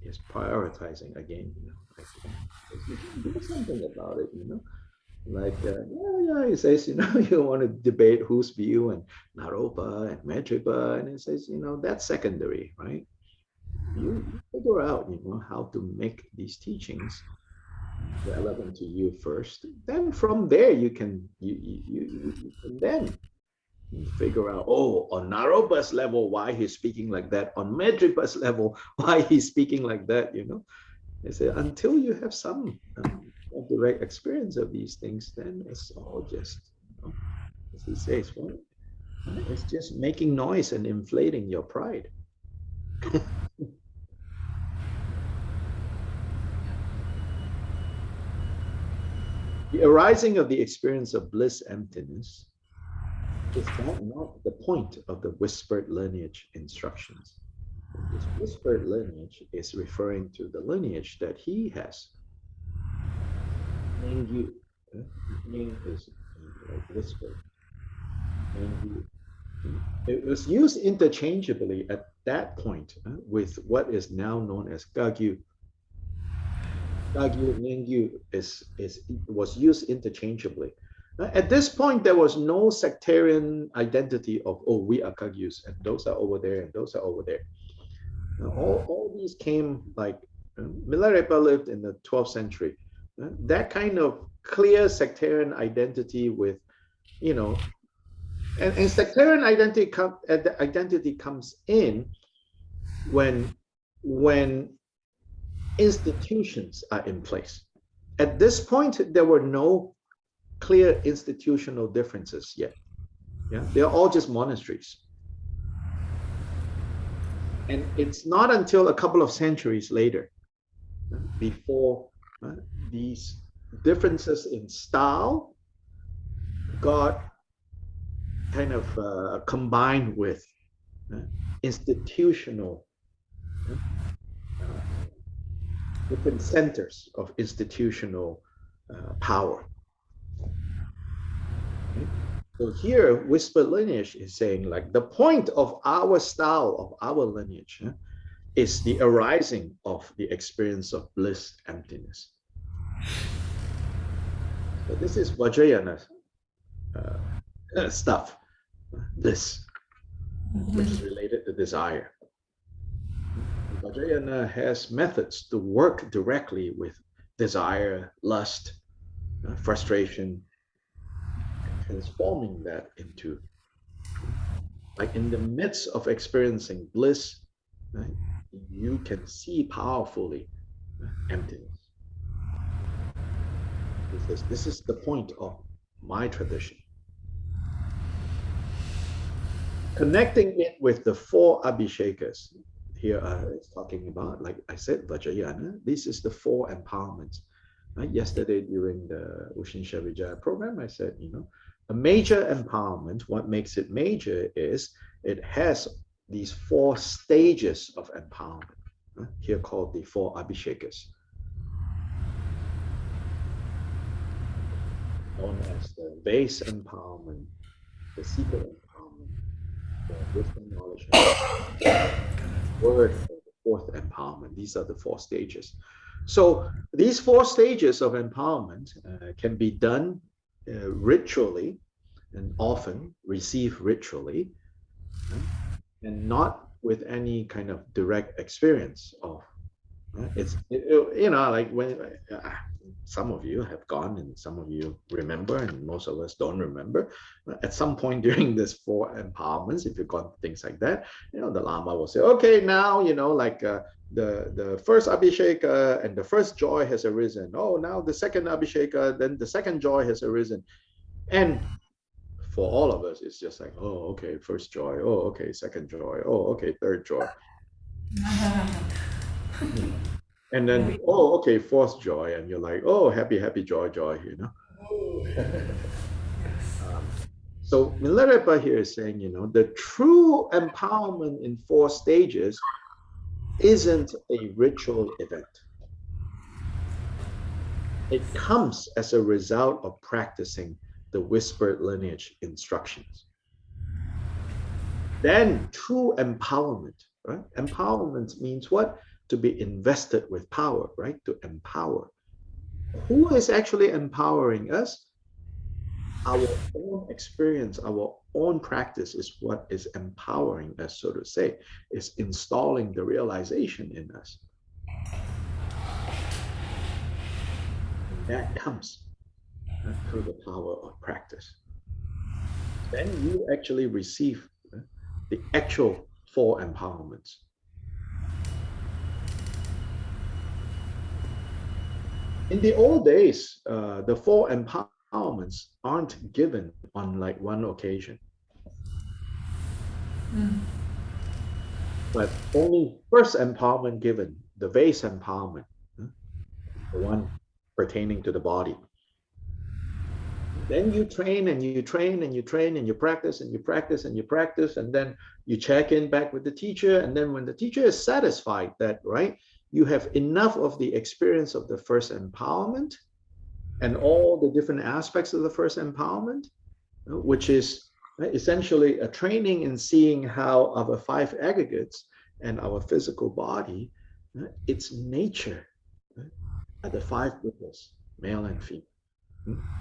is prioritizing again, like, you can do something about it, like, yeah, he says, you want to debate whose view and Naropa and Metripa, and it says, that's secondary, right? You figure out, how to make these teachings relevant to you first. Then from there, you can then figure out, oh, on Naropa's level, why he's speaking like that. On Metripa's level, why he's speaking like that. They say until you have some direct experience of these things, then it's all just, as he says, well, it's just making noise and inflating your pride. The arising of the experience of bliss emptiness is that not the point of the whispered lineage instructions? This whispered lineage is referring to the lineage that he has. Ningyu. Ning is like whispered. Ningyu. It was used interchangeably at that point with what is now known as Gagyu. Gagyu, Ningyu was used interchangeably. At this point, there was no sectarian identity of, oh, we are Kagyus, and those are over there, and those are over there. All these came like, Milarepa lived in the 12th century. That kind of clear sectarian identity with, and sectarian identity comes in when institutions are in place. At this point, there were no clear institutional differences yet. Yeah, they're all just monasteries. And it's not until a couple of centuries later, before these differences in style got kind of combined with institutional different centers of institutional power. Okay? So here, whispered lineage is saying like the point of our style, of our lineage, is the arising of the experience of bliss emptiness. So this is Vajrayana stuff, bliss, which is related to desire. Vajrayana has methods to work directly with desire, lust, frustration, transforming that into, like in the midst of experiencing bliss, right, you can see powerfully emptiness. Because this is the point of my tradition. Connecting it with the four abhishekas, here it's talking about, like I said, Vajrayana, this is the four empowerments. Yesterday during the Ushinsha Vijaya program, I said, a major empowerment, what makes it major is it has these four stages of empowerment, here called the four abhishekas, known as the base empowerment, the secret empowerment, the wisdom, knowledge, and word, the fourth empowerment. These are the four stages. So these four stages of empowerment can be done ritually, and often received ritually, and not with any kind of direct experience of. Like when some of you have gone and some of you remember and most of us don't remember. At some point during this four empowerments, if you've gone things like that, the Lama will say, okay, now, like the first Abhisheka and the first joy has arisen. Oh, now the second Abhisheka, then the second joy has arisen. And for all of us, it's just like, oh, okay, first joy. Oh, okay, second joy. Oh, okay, third joy. And then, oh, okay, fourth joy, and you're like, oh, happy, happy, joy, joy, So Milarepa here is saying, the true empowerment in 4 stages isn't a ritual event. It comes as a result of practicing the whispered lineage instructions. Then true empowerment, right? Empowerment means what? To be invested with power, right? To empower. Who is actually empowering us? Our own experience, our own practice is what is empowering us, so to say, is installing the realization in us. And that comes through the power of practice. Then you actually receive the actual 4 empowerments. In the old days, the 4 empowerments aren't given on like one occasion. But only first empowerment given, the vase empowerment, the one pertaining to the body. Then you train and you train and you train and you practice and you practice and you practice, and then you check in back with the teacher. And then when the teacher is satisfied that, right, you have enough of the experience of the first empowerment and all the different aspects of the first empowerment, which is essentially a training in seeing how our 5 aggregates and our physical body, its nature, are the 5 ripples, male and female,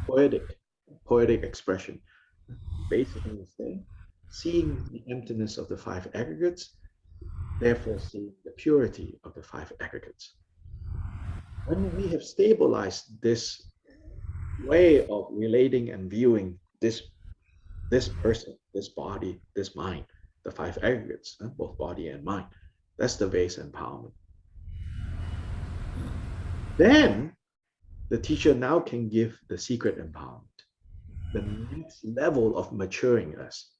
poetic expression. Basically, saying, seeing the emptiness of the 5 aggregates, therefore seeing the purity of the 5 aggregates. When we have stabilized this way of relating and viewing this person, this body, this mind, the 5 aggregates, both body and mind, that's the vase empowerment. Then the teacher now can give the secret empowerment, the next level of maturing us.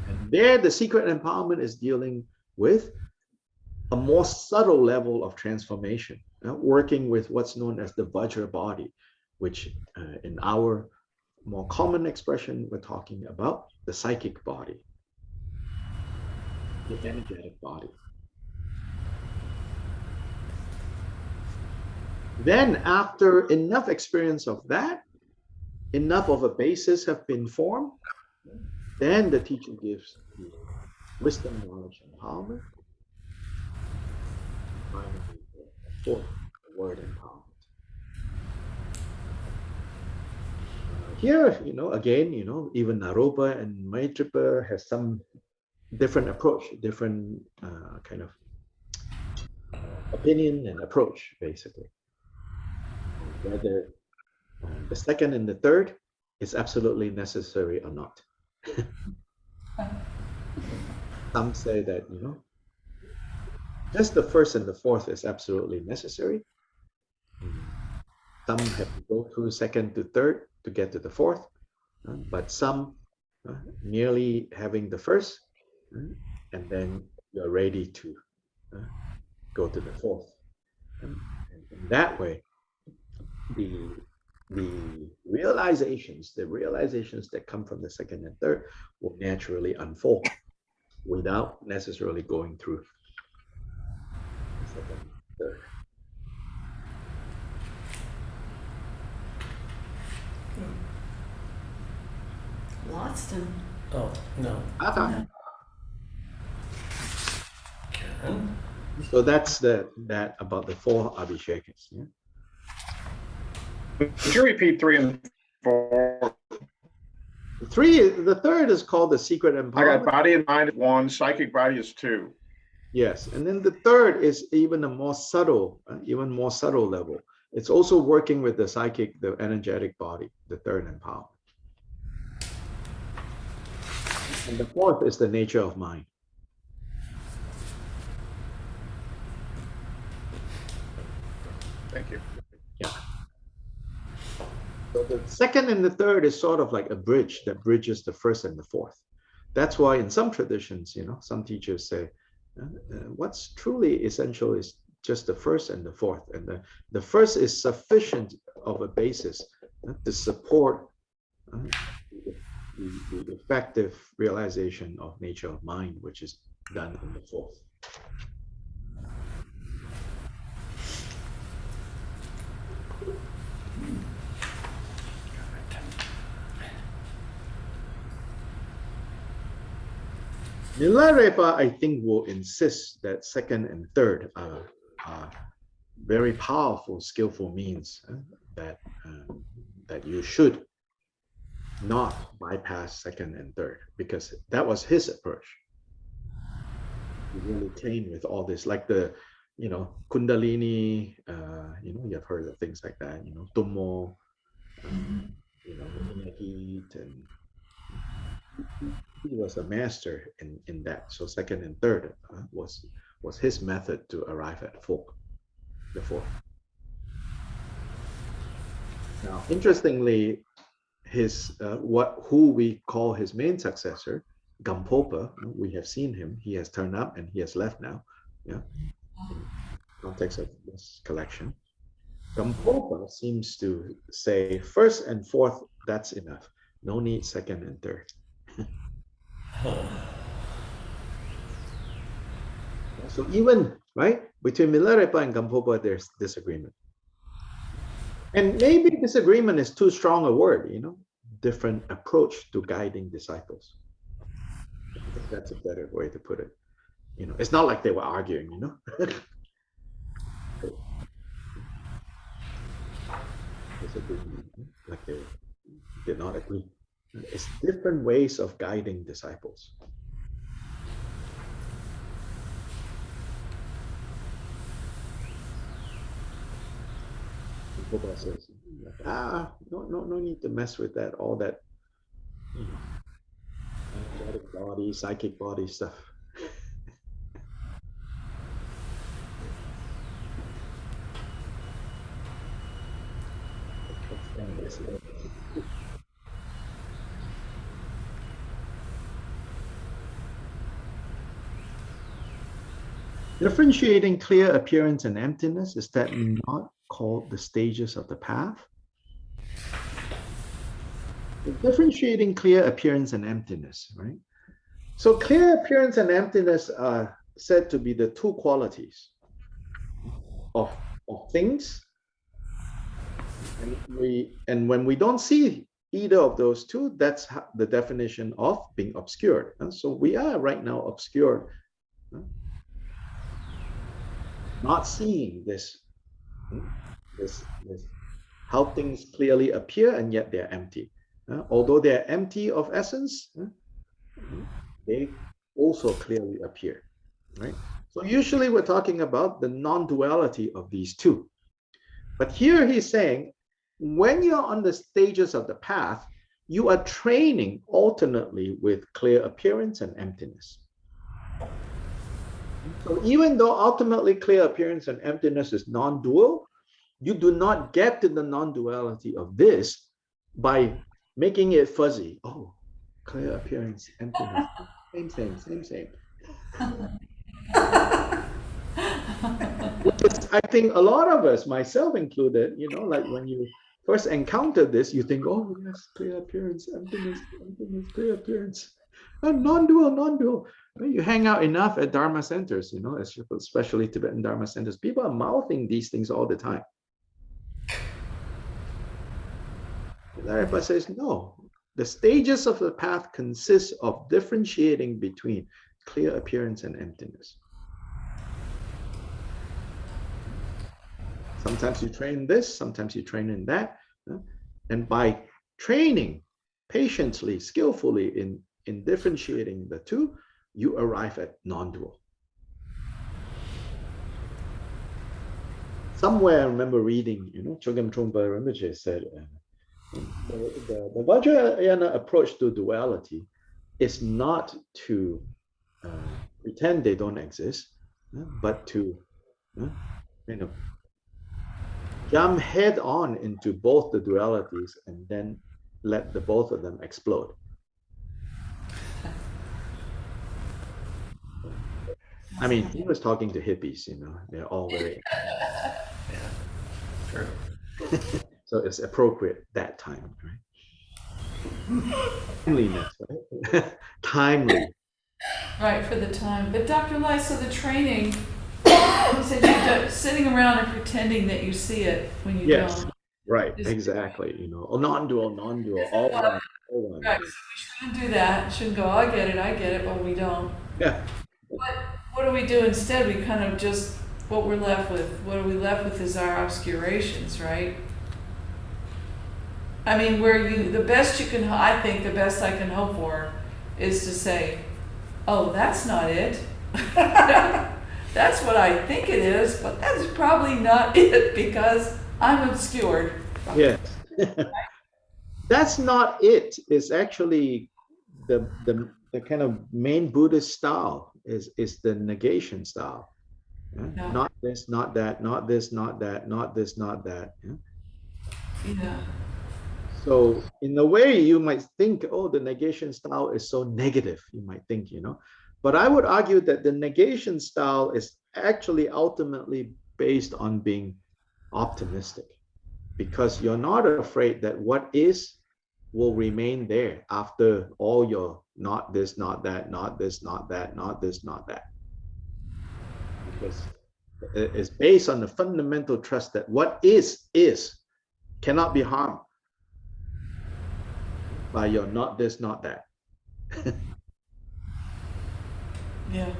And there, the secret empowerment is dealing with a more subtle level of transformation, working with what's known as the Vajra body, which in our more common expression, we're talking about the psychic body, the energetic body. Then after enough experience of that, enough of a basis have been formed, then the teacher gives the wisdom, knowledge, empowerment. Finally, the 4th, the word empowerment. Here, again, even Naropa and Maitripa has some different approach, different kind of opinion and approach, basically. Whether the 2nd and the 3rd is absolutely necessary or not. Some say that, just the 1st and the 4th is absolutely necessary. Some have to go through 2nd to 3rd to get to the 4th, but some merely having the 1st, and then you're ready to go to the 4th. And in that way, the realizations that come from the 2nd and 3rd will naturally unfold without necessarily going through the 2nd and 3rd. Lost him. Oh, no. Karen? So that's that about the 4 abhishekas. Yeah? Would you repeat 3 and 4? The 3rd is called the secret I empowerment. got body and mind is 1, psychic body is 2. Yes, and then the 3rd is even a more subtle level. It's also working with the psychic, the energetic body, the 3rd empowerment. And the 4th is the nature of mind. Thank you. Yeah. So the 2nd and the 3rd is sort of like a bridge that bridges the 1st and the 4th. That's why in some traditions, some teachers say, what's truly essential is just the 1st and the 4th. And the 1st is sufficient of a basis to support uh, the effective realization of nature of mind, which is done in the fourth. Milarepa, I think, will insist that second and third are very powerful, skillful means that you should not bypass second and third, because that was his approach. He really came with all this, like the, Kundalini, you've heard of things like that, Tummo, inner heat, and he was a master in that. So second and third was his method to arrive at the fourth. Now, interestingly, who we call his main successor, Gampopa, we have seen him. He has turned up and he has left now. Yeah, in context of this collection, Gampopa seems to say first and fourth, that's enough. No need second and third. So even between Milarepa and Gampopa, there's disagreement. And maybe disagreement is too strong a word, different approach to guiding disciples. I think that's a better way to put it. It's not like they were arguing, disagreement, like they did not agree. It's different ways of guiding disciples. Buddha says, no need to mess with that, all that energetic body, psychic body stuff. Differentiating clear appearance and emptiness, is that not called the stages of the path? Differentiating clear appearance and emptiness, right? So clear appearance and emptiness are said to be the two qualities of things. And when we don't see either of those two, that's the definition of being obscured. And so we are right now obscured, not seeing this how things clearly appear and yet they're empty. Although they're empty of essence, they also clearly appear, right? So usually we're talking about the non-duality of these two. But here he's saying, when you're on the stages of the path, you are training alternately with clear appearance and emptiness. So even though ultimately clear appearance and emptiness is non-dual, you do not get to the non-duality of this by making it fuzzy. Oh, clear appearance, emptiness, same. I think a lot of us, myself included, like when you first encounter this, you think, oh yes, clear appearance, emptiness, clear appearance. Non-dual. When you hang out enough at Dharma centers, especially Tibetan Dharma centers, people are mouthing these things all the time. Milarepa says, no, the stages of the path consist of differentiating between clear appearance and emptiness. Sometimes you train this, sometimes you train in that. And by training patiently, skillfully in differentiating the two, you arrive at non-dual. Somewhere I remember reading, Chogyam Trungpa Rinpoche said, the Vajrayana approach to duality is not to pretend they don't exist, but to jump head on into both the dualities and then let the both of them explode. I mean, he was talking to hippies, they're all very... Yeah, true. So it's appropriate that time, right? Timeliness, right? Timely. Right, for the time. But Dr. Lai, so the training, you said you're just sitting around and pretending that you see it when you Yes, don't. right, Just- exactly. Oh, non-dual, non-dual, all one, all one. Right, so we shouldn't do that. Shouldn't go, I get it, but we don't. Yeah, What do we do instead? We kind of just, what we're left with, what are we left with is our obscurations, right? I mean, the best you can, I think the best I can hope for is to say, oh, that's not it. That's what I think it is, but that's probably not it because I'm obscured. yes. That's not it. It's actually the kind of main Buddhist style is the negation style. Yeah? Yeah. Not this, not that, not this, not that, not this, not that. Yeah? Yeah. So in a way, you might think, oh, the negation style is so negative. You might think, but I would argue that the negation style is actually ultimately based on being optimistic, because you're not afraid that what is will remain there after all your not this, not that, not this, not that, not this, not that. Because it's based on the fundamental trust that what is cannot be harmed by your not this, not that. Yeah.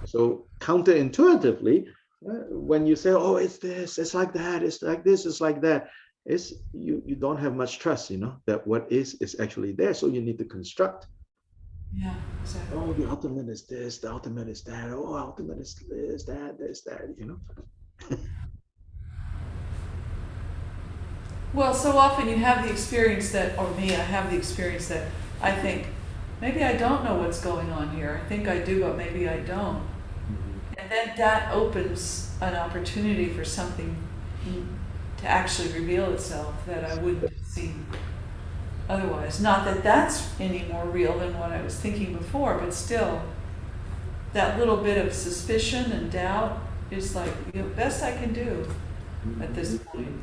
So counterintuitively, when you say, oh, it's this, it's like that, it's like this, it's like that, it's you don't have much trust, that what is actually there. So you need to construct. Yeah, exactly. Oh, the ultimate is this, the ultimate is that, oh, ultimate is this, that, Well, so often you have the experience that, or me, I have the experience that I think, maybe I don't know what's going on here. I think I do, but maybe I don't. And then that opens an opportunity for something to actually reveal itself that I wouldn't have seen otherwise. Not that that's any more real than what I was thinking before, but still, that little bit of suspicion and doubt is like the best I can do at this point.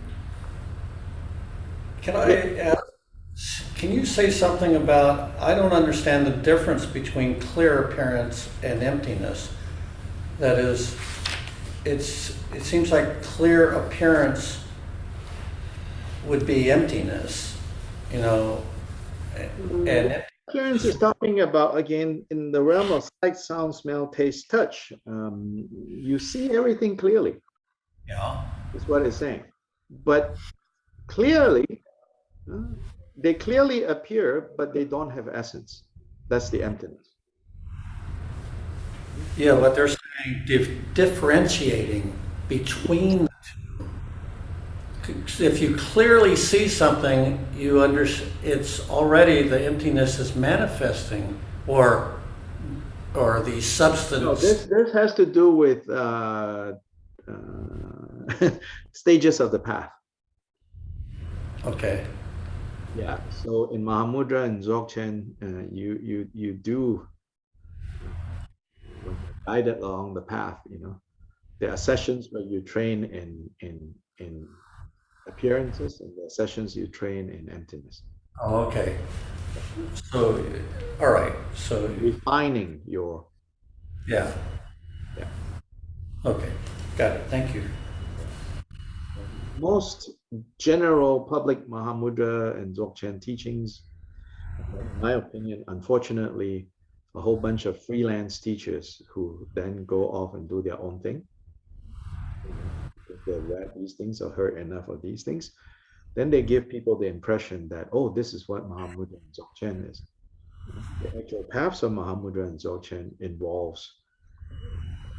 Can I ask, can you say something about, I don't understand the difference between clear appearance and emptiness. That is, it seems like clear appearance would be emptiness, and Appearance is talking about, again, in the realm of sight, sound, smell, taste, touch. You see everything clearly, yeah. is what it's saying. But clearly, they clearly appear, but they don't have essence. That's the emptiness. Yeah, but they're saying differentiating between the two. If you clearly see something, it's already the emptiness is manifesting, or the substance. No, this has to do with stages of the path. Okay. Yeah. So in Mahamudra and Dzogchen, you do, when you're guided along the path, there are sessions where you train in appearances, and there are sessions you train in emptiness. Oh, okay. So, all right. So, Refining your. yeah. Yeah. Okay. Got it. Thank you. Most general public Mahamudra and Dzogchen teachings, in my opinion, unfortunately, a whole bunch of freelance teachers who then go off and do their own thing. If they've read these things or heard enough of these things, then they give people the impression that, oh, this is what Mahamudra and Dzogchen is. The actual paths of Mahamudra and Dzogchen involves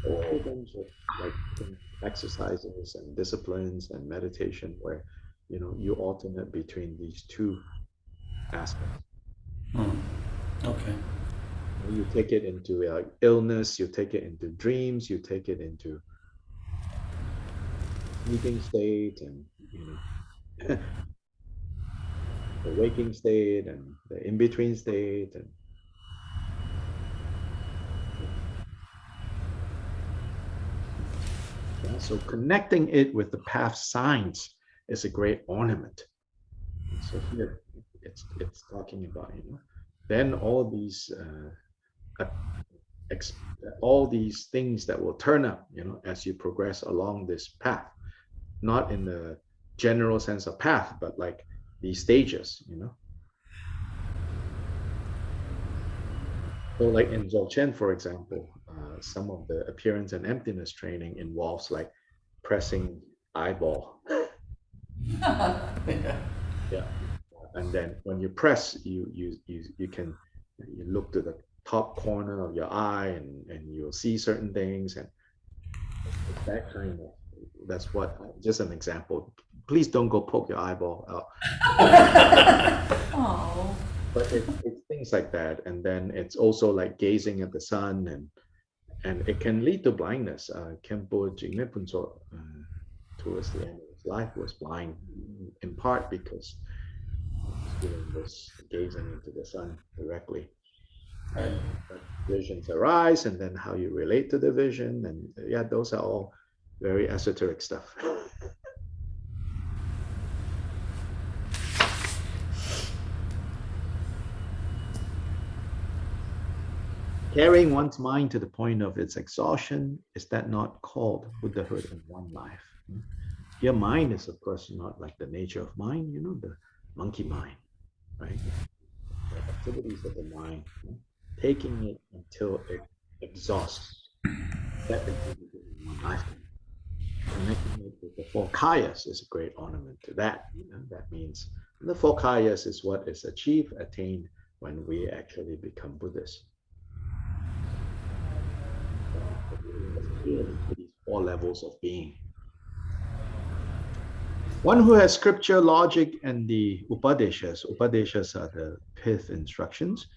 a whole bunch of exercises and disciplines and meditation where you alternate between these two aspects. Okay. You take it into illness, you take it into dreams, you take it into sleeping state, and the waking state and the in-between state, and so connecting it with the path signs is a great ornament. So here it's talking about, then ex, all these things that will turn up, as you progress along this path, not in the general sense of path, but like these stages. So like in Dzogchen, for example, some of the appearance and emptiness training involves like pressing eyeball. Yeah. Yeah. And then when you press, you can you look to the top corner of your eye and you'll see certain things, and that kind of, that's what, just an example. Please don't go poke your eyeball out. Oh. But it's things like that. And then it's also like gazing at the sun, and it can lead to blindness. Kempo Jigme Punso, towards the end of his life, was blind in part because doing this gazing into the sun directly. And visions arise, and then how you relate to the vision, and yeah, those are all very esoteric stuff. Carrying one's mind to the point of its exhaustion, is that not called Buddhahood in one life? Your mind is, of course, not like the nature of mind, the monkey mind, right? The activities of the mind, taking it until it exhausts. That is one lifetime. Connecting it with the four kayas is a great ornament to that. That means the four kayas is what is achieved, attained when we actually become Buddhists. These four levels of being. One who has scripture, logic, and the Upadeshas. Upadeshas are the pith instructions.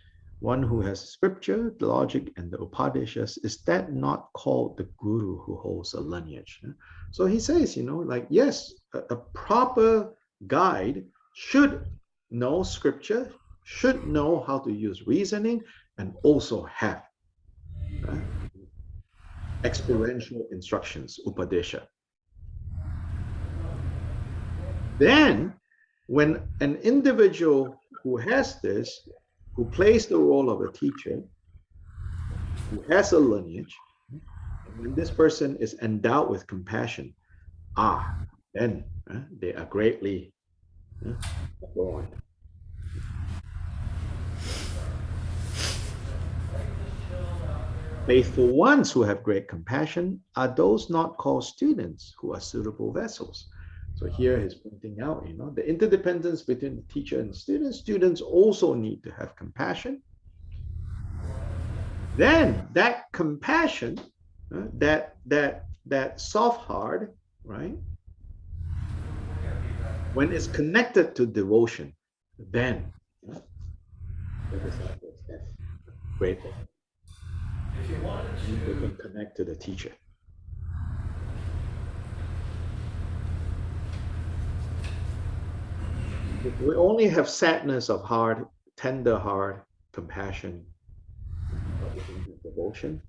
One who has scripture, the logic, and the Upadeshas, is that not called the guru who holds a lineage? So he says, like, yes, a proper guide should know scripture, should know how to use reasoning, and also have experiential instructions, Upadesha. Then, when an individual who has this, who plays the role of a teacher, who has a lineage, when this person is endowed with compassion, then they are greatly adorned. Faithful ones who have great compassion are those not called students, who are suitable vessels. So here he's pointing out, the interdependence between the teacher and students. Students also need to have compassion. Then that compassion, that soft heart, right? When it's connected to devotion, then the disciples have great. They can connect to the teacher. If we only have sadness of heart, tender heart, compassion, devotion,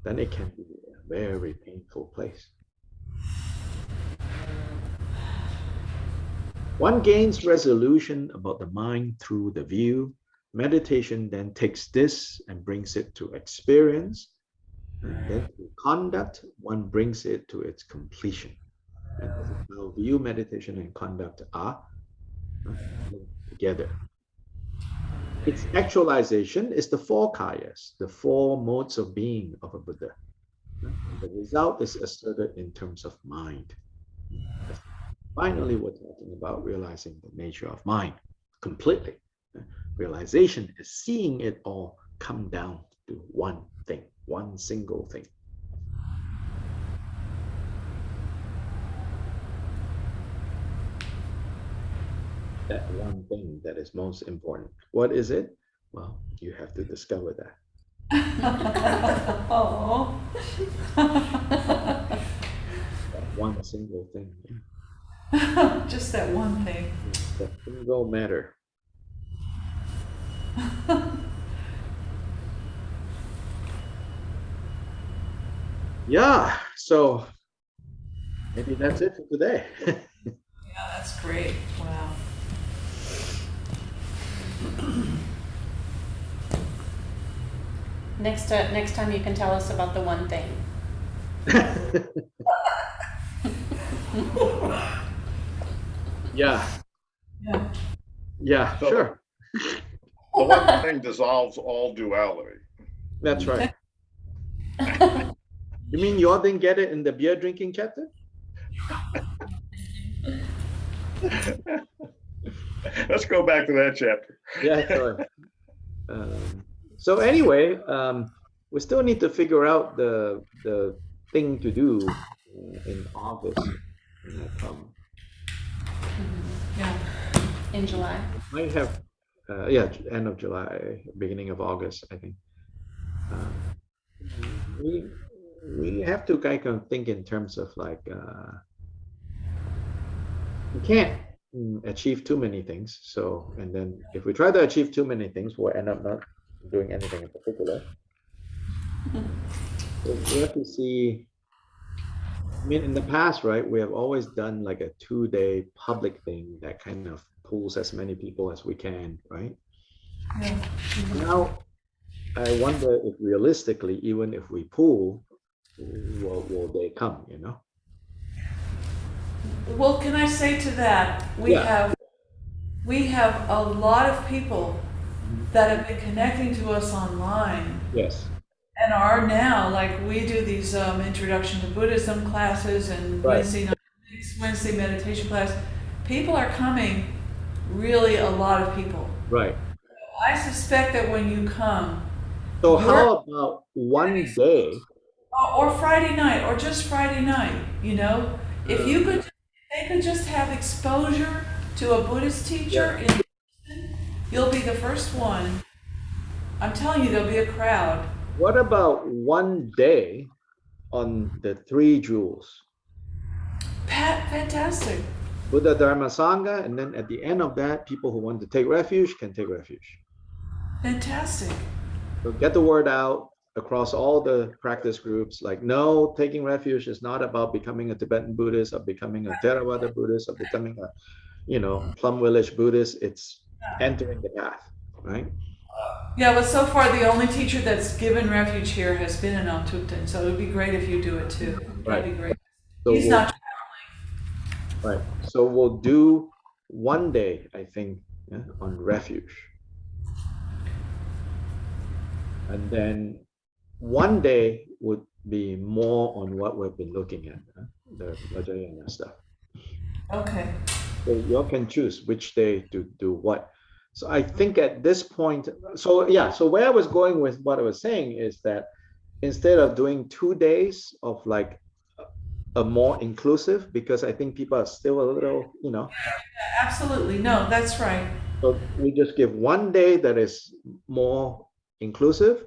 then it can be a very painful place. One gains resolution about the mind through the view. Meditation then takes this and brings it to experience. And then through conduct, one brings it to its completion. And this is how view, meditation, and conduct are together. Its actualization is the four kayas, the four modes of being of a Buddha. And the result is asserted in terms of mind. Finally, we're talking about realizing the nature of mind completely. Realization is seeing it all come down to one thing, one single thing. That one thing that is most important. What is it? Well, you have to discover that. Oh. That one single thing. Just that one thing. That single matter. Yeah, so maybe that's it for today. Yeah, that's great. Wow. Next time you can tell us about the one thing. Yeah, Yeah. yeah, So sure. the one thing dissolves all duality. That's right. You mean you all didn't get it in the beer drinking chapter? Let's go back to that chapter. Yeah, sure. Um, so anyway, we still need to figure out the thing to do in August when I come. Yeah. In July. Might have, yeah, end of July, beginning of August, I think. Um, we we have to kind of think in terms of like we can't achieve too many things. So, and then if we try to achieve too many things, we'll end up not doing anything in particular. So we have to see. I mean, in the past, right, we have always done like a 2 day public thing that kind of pulls as many people as we can, right? Yeah. Now, I wonder if realistically, even if we pull, will they come, you know? Well, can I say to that, Yeah. we have a lot of people that have been connecting to us online Yes. and are now, like, we do these introduction to Buddhism classes and Right. Wednesday meditation class. People are coming, really a lot of people. Right. I suspect that when you come, So you're how about one day? or Friday night, or just Friday night, you know? If you could, if they could just have exposure to a Buddhist teacher in person, you'll be the first one. I'm telling you, there'll be a crowd. What about one day on the three jewels? Fantastic. Buddha, Dharma, Sangha, and then at the end of that, people who want to take refuge can take refuge. Fantastic. So get the word out across all the practice groups. Like, no, taking refuge is not about becoming a Tibetan Buddhist or becoming a Theravada Buddhist or becoming a, Plum Village Buddhist. It's entering the path, right? Yeah, but so far the only teacher that's given refuge here has been in Altukten, so it would be great if you do it too. That'd be great. So He's we'll, not. right. So we'll do one day, I think, yeah, on refuge. And then one day would be more on what we've been looking at, the Vajrayana stuff. Okay. So you all can choose which day to do what. So I think at this point, so yeah, so where I was going with what I was saying is that instead of doing 2 days of like a more inclusive, because I think people are still a little, Absolutely. No, that's right. so we just give one day that is more inclusive.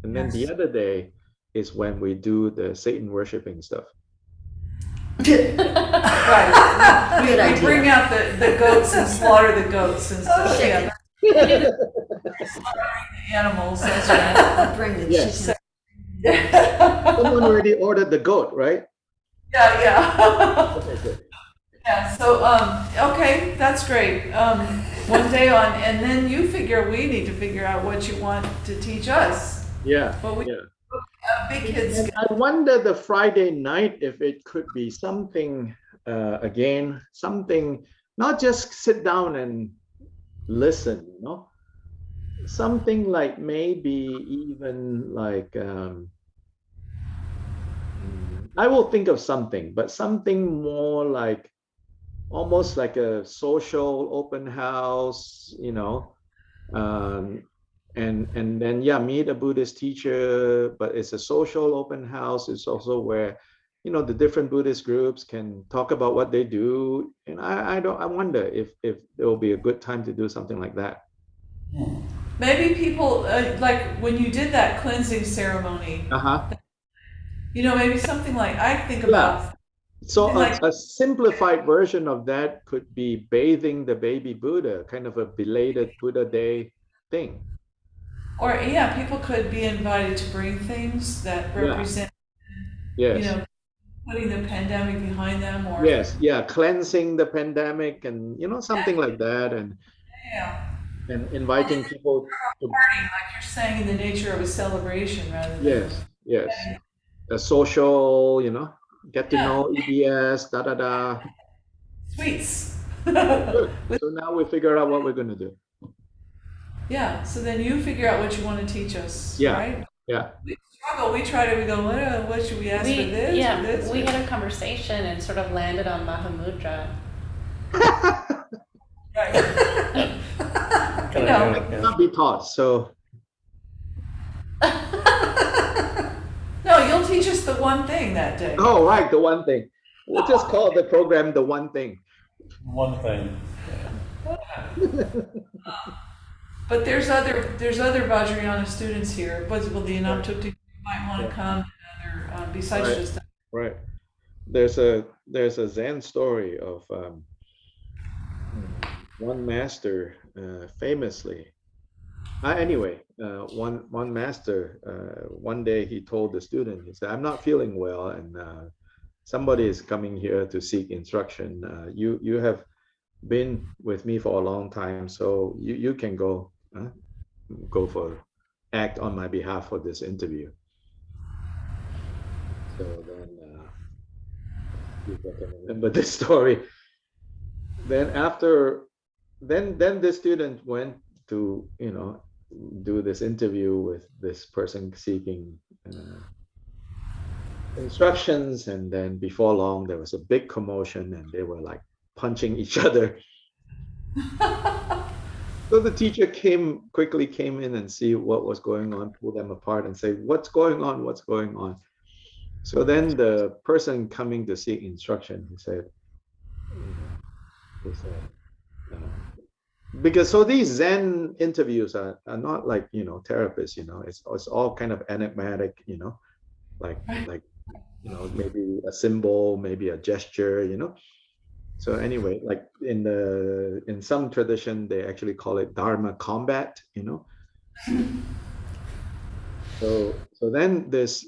And then the Yes. other day is when we do the Satan worshiping stuff. Right. We bring out the goats and slaughter the goats and stuff. Yeah. Slaughtering the animals. That's right. Bring the Yes. chicken. Someone already ordered the goat, right? Yeah, yeah. Okay, good. Yeah, so, okay, that's great. One day on, and then we need to figure out what you want to teach us. Yeah, Well, we, yeah. big kids. And I wonder the Friday night if it could be something, again, something, not just sit down and listen, something like maybe even like, I will think of something, but something more like almost like a social open house, and then yeah, meet a Buddhist teacher, but it's a social open house. It's also where the different Buddhist groups can talk about what they do, and I wonder if there will be a good time to do something like that. Maybe people, like when you did that cleansing ceremony, Uh-huh. maybe something like, I think about, So like, a simplified version of that could be bathing the baby Buddha, kind of a belated Buddha Day thing. or yeah, people could be invited to bring things that represent, Yes. putting the pandemic behind them, or Yes, yeah, cleansing the pandemic and something like that, yeah, and inviting people to, party, like you're saying, in the nature of a celebration rather than yes, yes, a social, get to yeah, know EBS, da da da. sweets. Good. So now we figure out what we're going to do. Yeah, so then you figure out what you want to teach us, Yeah, right? yeah. We struggle. We try to. We go. What should we ask for this or this? We or- had a conversation and sort of landed on Mahamudra. Right. Can No. I do it? Yeah. Not be taught. So No, you'll teach us the one thing that day. oh, right, the one thing. We'll just call the program the one thing. One thing. But there's other Vajrayana students here. But well, the Anaptukti might want to come. And other besides Right. just Right. There's a Zen story of one master famously. Anyway, one master one day he told the student, he said, "I'm not feeling well, and somebody is coming here to seek instruction. You have been with me for a long time, so you can go act on my behalf for this interview." So then, if I can remember this story. Then the student went to do this interview with this person seeking instructions, and then before long there was a big commotion and they were like punching each other. So the teacher quickly came in and see what was going on, pull them apart and say, what's going on? So then the person coming to seek instruction, he said, because so these Zen interviews are not like therapists, it's all kind of enigmatic, like maybe a symbol, maybe a gesture, So anyway, like in some tradition they actually call it Dharma combat, So then this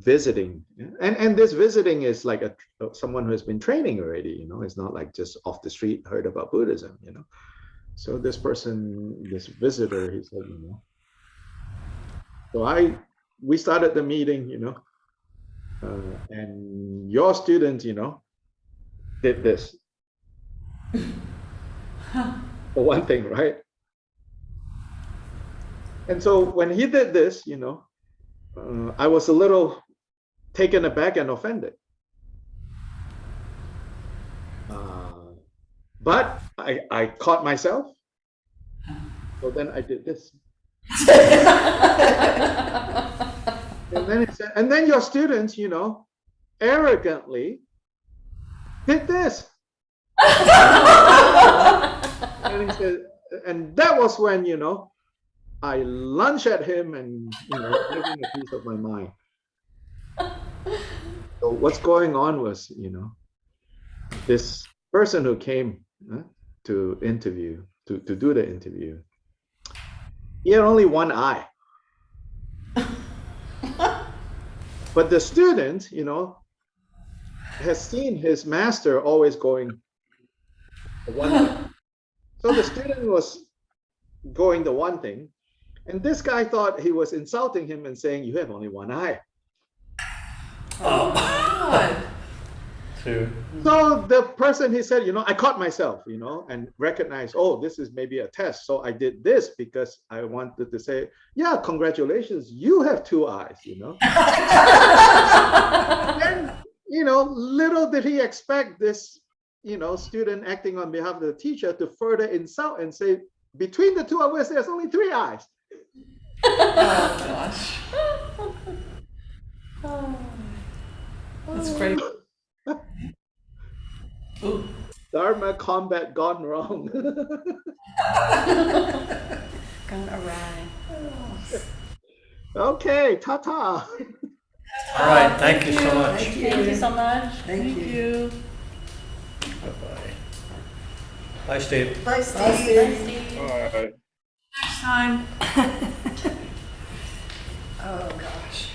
visiting, and this visiting is like someone who has been training already, it's not like just off the street heard about Buddhism, So this visitor, he said, so we started the meeting, and your student, did this. For one thing, right? And so when he did this, I was a little taken aback and offended. But I caught myself. So then I did this. And then it said, and then your students, arrogantly did this. And he said, and that was when, I lunged at him and gave him a piece of my mind. So what's going on was, this person who came to do the interview, he had only one eye. But the student, has seen his master always going one thing. So the student was going the one thing, and this guy thought he was insulting him and saying, "You have only one eye." oh God. Two. So the person, he said, I caught myself, and recognized, oh, this is maybe a test. So I did this because I wanted to say, yeah, congratulations, you have two eyes, And, little did he expect this, student acting on behalf of the teacher to further insult and say, between the two of us, there's only three eyes. Oh gosh. That's great. Ooh. Dharma combat gone wrong. Gone awry. Okay, ta-ta. All right, thank you so much. Thank you so much. Thank you. Bye-bye. Bye, Steve. Bye, Bye, Steve. Steve. All right. Next time. Oh, gosh.